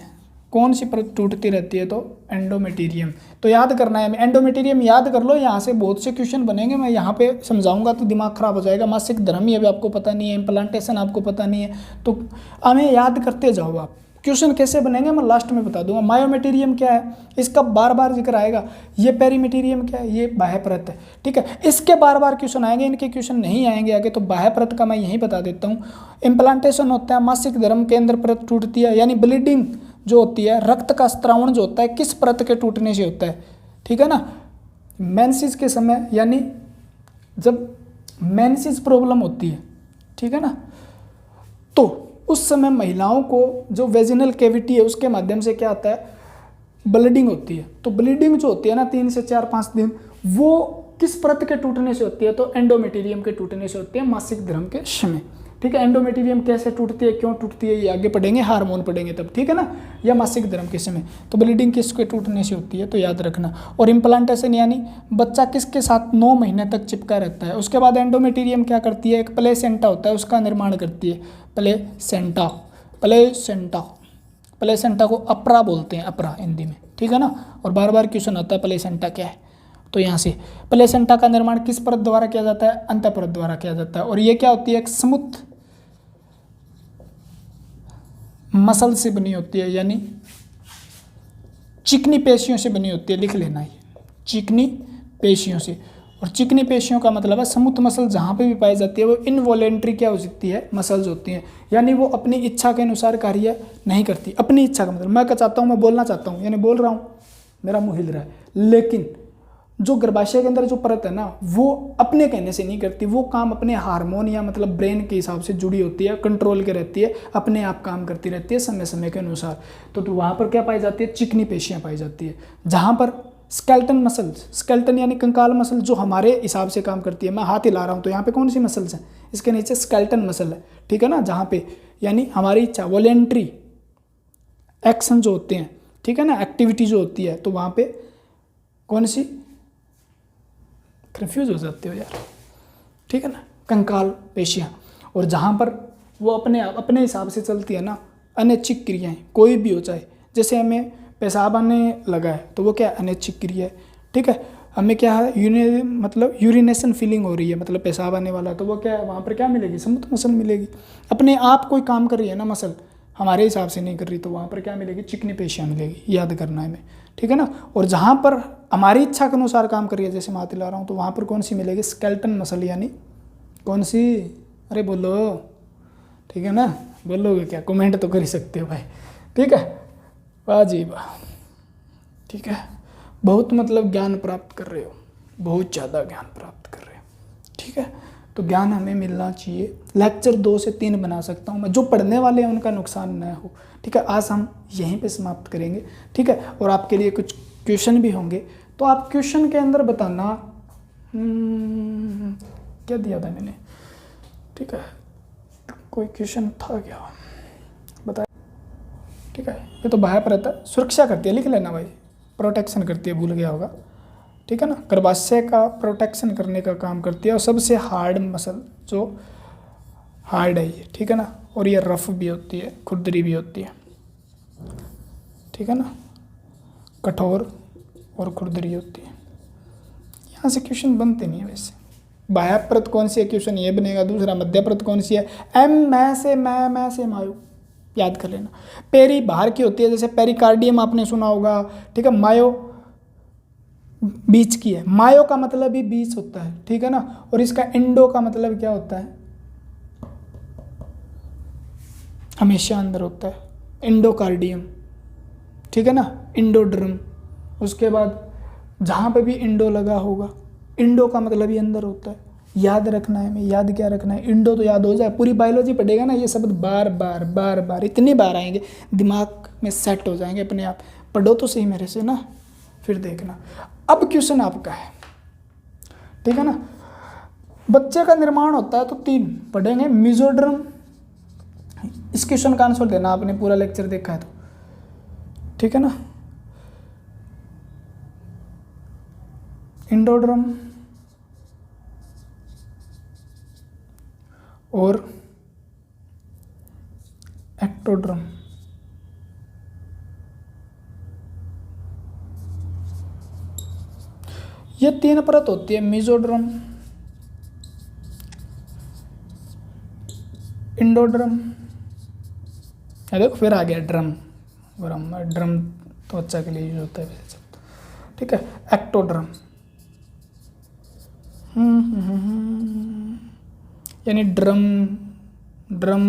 कौन सी परत टूटती रहती है, तो एंडोमेटेरियम। तो याद करना है हमें, एंडोमेटेरियम याद कर लो, यहाँ से बहुत से क्वेश्चन बनेंगे, मैं यहाँ पे समझाऊंगा तो दिमाग खराब हो जाएगा। मासिक धर्म ही अभी आपको पता नहीं है, इम्प्लांटेशन आपको पता नहीं है, तो हमें याद करते जाओ आप। क्वेश्चन कैसे बनेंगे मैं लास्ट में बता दूंगा। मायोमेटेरियम क्या है, इसका बार बार जिक्र आएगा। ये पेरीमेटेरियम क्या है, ये बाह्य परत है। ठीक है, इसके बार बार क्वेश्चन आएंगे, इनके क्वेश्चन नहीं आएंगे आगे, तो बाह्य परत का मैं यहीं बता देता हूँ। इम्प्लांटेशन होता है, मासिक धर्म के अंदर परत टूटती है, यानी ब्लीडिंग जो होती है, रक्त का स्त्रावण जो होता है, किस परत के टूटने से होता है। ठीक है ना, मेंसेस के समय, यानी जब मेंसेस प्रॉब्लम होती है, ठीक है ना, तो उस समय महिलाओं को जो वेजिनल कैविटी है उसके माध्यम से क्या आता है, ब्लीडिंग होती है। तो ब्लीडिंग जो होती है ना 3 से 4-5 दिन, वो किस परत के टूटने से होती है, तो एंडोमेटेरियम के टूटने से होती है मासिक धर्म के समय। ठीक है, एंडोमेटेरियम कैसे टूटती है, क्यों टूटती है, ये आगे पढ़ेंगे, हार्मोन पढ़ेंगे तब। ठीक है ना, या मासिक धर्म के समय, तो ब्लीडिंग किसके टूटने से होती है, तो याद रखना। और इम्प्लांटेशन यानी बच्चा किसके साथ 9 महीने तक चिपका रहता है। उसके बाद एंडोमेटेरियम क्या करती है, एक प्लेसेंटा होता है उसका निर्माण करती है, प्लेसेंटा। प्लेसेंटा को अपरा बोलते हैं, अपरा हिंदी में। ठीक है ना, और बार बार क्वेश्चन आता है प्लेसेंटा क्या है, तो यहाँ से प्लेसेंटा का निर्माण किस परत द्वारा किया जाता है, अंतः परत द्वारा किया जाता है। और ये क्या होती है, एक स्मूथ मसल से बनी होती है, यानी चिकनी पेशियों से बनी होती है, लिख लेना ये, चिकनी पेशियों से। और चिकनी पेशियों का मतलब है स्मूथ मसल जहाँ पे भी पाई जाती है वो इनवॉलेंट्री क्या हो सकती है, मसल्स होती हैं, यानी वो अपनी इच्छा के अनुसार कार्य नहीं करती। अपनी इच्छा का मतलब मैं क्या चाहता हूँ, मैं बोलना चाहता हूँ यानी बोल रहा हूँ, मेरा मुंह हिल रहा है, लेकिन जो गर्भाशय के अंदर जो परत है ना वो अपने कहने से नहीं करती, वो काम अपने हार्मोन या मतलब ब्रेन के हिसाब से जुड़ी होती है, कंट्रोल के रहती है, अपने आप काम करती रहती है समय समय के अनुसार। तो वहाँ पर क्या पाई जाती है, चिकनी पेशियाँ पाई जाती है। जहाँ पर स्केल्टन मसल्स, स्केल्टन यानी कंकाल मसल जो हमारे हिसाब से काम करती है, मैं हाथ हिला रहा हूँ तो यहाँ पे कौन सी मसल्स हैं, इसके नीचे स्केल्टन मसल है, ठीक है ना, जहाँ पे यानी हमारी इच्छा वॉलेंट्री एक्शन जो होते हैं, ठीक है ना, एक्टिविटी जो होती है, तो वहाँ पे कौन सी, कंफ्यूज हो जाते हो यार, ठीक है ना, कंकाल पेशियाँ। और जहाँ पर वो अपने हिसाब से चलती है ना, अनैच्छिक क्रियाएं कोई भी हो, चाहे जैसे हमें पेशाब आने लगा है तो वो क्या है, अनैच्छिक क्रिया है, ठीक है। हमें क्या है, मतलब यूरिनेशन फीलिंग हो रही है, मतलब पेशाब आने वाला है, तो वो क्या है, वहाँ पर क्या मिलेगी, स्मूथ मसल मिलेगी। अपने आप कोई काम कर रही है ना मसल, हमारे हिसाब से नहीं कर रही, तो वहाँ पर क्या मिलेगी, चिकनी पेशियाँ मिलेगी, याद करना है हमें, ठीक है ना। और जहाँ पर हमारी इच्छा के अनुसार काम कर रही है, जैसे मैं हाथ हिला रहा हूँ, तो वहाँ पर कौन सी मिलेगी, स्केल्टन मसल, यानी कौन सी, अरे बोलो, ठीक है ना, बोलोगे क्या, कमेंट तो कर ही सकते हो भाई, ठीक है, वाह जी वाह, ठीक है, बहुत मतलब ज्ञान प्राप्त कर रहे हो, बहुत ज़्यादा ज्ञान प्राप्त कर रहे हो, ठीक है। तो ज्ञान हमें मिलना चाहिए। लेक्चर 2 से 3 बना सकता हूँ मैं, जो पढ़ने वाले हैं उनका नुकसान न हो, ठीक है। आज हम यहीं पे समाप्त करेंगे, ठीक है। और आपके लिए कुछ क्वेश्चन भी होंगे, तो आप क्वेश्चन के अंदर बताना क्या दिया था मैंने, ठीक है, कोई क्वेश्चन था क्या, बता, ठीक है। ये तो बाह्य परत है, सुरक्षा करती है, लिख लेना भाई, प्रोटेक्शन करती है, भूल गया होगा, ठीक है ना, गर्भाशय का प्रोटेक्शन करने का काम करती है। और सबसे हार्ड मसल जो हार्ड है ये, ठीक है ना, और ये रफ भी होती है, खुरदरी भी होती है, ठीक है ना, कठोर और खुरदरी होती है। यहाँ से क्वेश्चन बनते नहीं है वैसे। बाह्य परत कौन सी है, क्वेश्चन ये बनेगा। दूसरा, मध्य परत कौन सी है, मैं से मायो, याद कर लेना। पेरी बाहर की होती है, जैसे पेरिकार्डियम आपने सुना होगा, ठीक है। मायो बीच की है, मायो का मतलब भी बीच होता है, ठीक है ना। और इसका इंडो का मतलब क्या होता है, हमेशा अंदर होता है, इंडोकार्डियम, ठीक है ना, इंडोड्रम। उसके बाद जहाँ पे भी इंडो लगा होगा, इंडो का मतलब ही अंदर होता है, याद रखना है। हमें याद क्या रखना है, इंडो तो याद हो जाए, पूरी बायोलॉजी पढ़ेगा ना, ये शब्द बार बार बार बार इतनी बार आएंगे, दिमाग में सेट हो जाएंगे अपने आप। पढ़ो तो सही मेरे से ना, फिर देखना। अब क्वेश्चन आपका है, ठीक है ना। बच्चे का निर्माण होता है तो 3 पढ़ेंगे, मेसोडर्म, इस क्वेश्चन का आंसर देना, आपने पूरा लेक्चर देखा है तो, ठीक है ना। इंडोड्रम और एक्टोड्रम। ये 3 परत होती है, मेसोड्रम, इंडोड्रम, देखो फिर आ गया ड्रम, ड्रम तो बच्चा के लिए यूज होता है वैसे, ठीक है। एक्टोड्रम यानी ड्रम ड्रम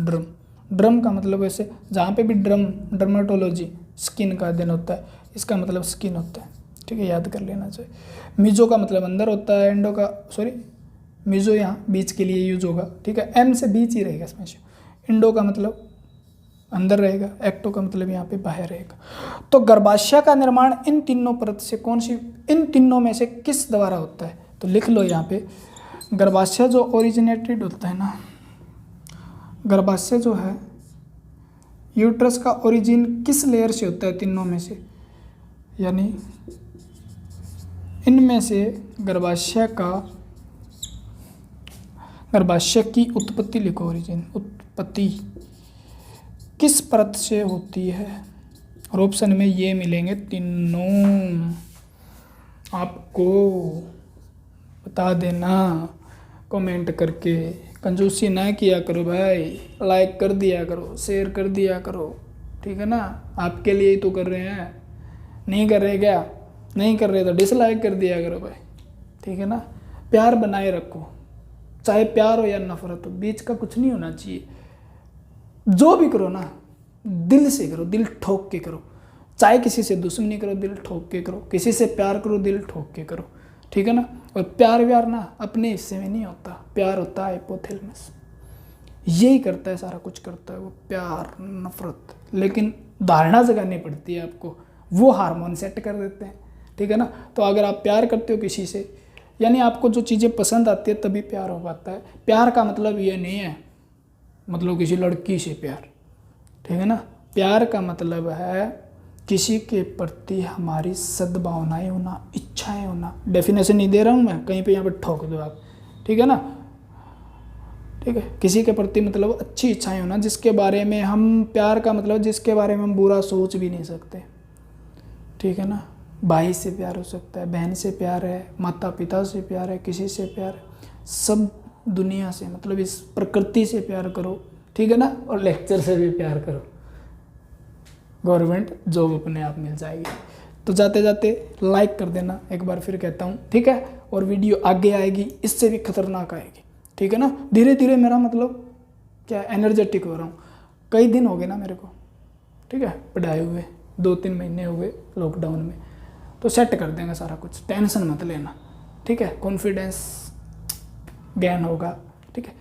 ड्रम। ड्रम का मतलब वैसे जहाँ पे भी ड्रम, डर्मेटोलॉजी स्किन का अध्ययन होता है, इसका मतलब स्किन होता है, ठीक है, याद कर लेना चाहिए। मीजो का मतलब अंदर होता है, इंडो का मीजो यहाँ बीच के लिए यूज होगा, ठीक है, एम से बीच ही रहेगा इसमें। इंडो का मतलब अंदर रहेगा, एक्टो का मतलब यहाँ पे बाहर रहेगा। तो गर्भाशय का निर्माण इन तीनों परत से इन तीनों में से किस द्वारा होता है, तो लिख लो यहाँ पे। गर्भाशय जो ओरिजिनेटेड होता है ना, गर्भाशय जो है, यूट्रस का ओरिजिन किस लेयर से होता है, तीनों में से, यानी इनमें से गर्भाशय की उत्पत्ति लिखो, ओरिजिन, उत्पत्ति किस परत से होती है। और ऑप्शन में ये मिलेंगे तीनों, आपको बता देना कमेंट करके। कंजूसी ना किया करो भाई, लाइक कर दिया करो, शेयर कर दिया करो, ठीक है ना, आपके लिए ही तो कर रहे हैं। नहीं कर रहे क्या, नहीं कर रहे तो डिसलाइक कर दिया करो भाई, ठीक है ना। प्यार बनाए रखो, चाहे प्यार हो या नफरत हो, बीच का कुछ नहीं होना चाहिए। जो भी करो ना दिल से करो, दिल ठोक के करो। चाहे किसी से दुश्मनी करो, दिल ठोक के करो। किसी से प्यार करो, दिल ठोक के करो, ठीक है ना। और प्यार व्यार ना अपने हिस्से में नहीं होता, प्यार होता है हाइपोथैलेमस, यही करता है, सारा कुछ करता है वो, प्यार नफरत। लेकिन धारणा जगानी पड़ती है आपको, वो हार्मोन सेट कर देते हैं, ठीक है ना। तो अगर आप प्यार करते हो किसी से, यानी आपको जो चीज़ें पसंद आती है तभी प्यार हो पाता है। प्यार का मतलब ये नहीं है मतलब किसी लड़की से प्यार, ठीक है ना। प्यार का मतलब है किसी के प्रति हमारी सद्भावनाएं होना, इच्छाएं होना। डेफिनेशन नहीं दे रहा हूँ मैं, कहीं पे यहाँ पे ठोक दो आप, ठीक है ना। ठीक है, किसी के प्रति मतलब अच्छी इच्छाएं होना, जिसके बारे में हम, प्यार का मतलब जिसके बारे में हम बुरा सोच भी नहीं सकते, ठीक है ना। भाई से प्यार हो सकता है, बहन से प्यार है, माता पिता से प्यार है, किसी से प्यार है, सब दुनिया से, मतलब इस प्रकृति से प्यार करो, ठीक है ना। और लेक्चर से भी प्यार करो, गवर्नमेंट जॉब अपने आप मिल जाएगी। तो जाते जाते लाइक कर देना, एक बार फिर कहता हूँ, ठीक है। और वीडियो आगे आएगी, इससे भी खतरनाक आएगी, ठीक है ना। धीरे धीरे मेरा मतलब क्या, एनर्जेटिक हो रहा हूँ। कई दिन हो गए ना मेरे को, ठीक है, पढ़ाए हुए 2-3 महीने हो गए लॉकडाउन में। तो सेट कर देंगे सारा कुछ, टेंशन मत लेना, ठीक है। कॉन्फिडेंस गेन होगा, ठीक है।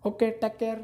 Okay, take care.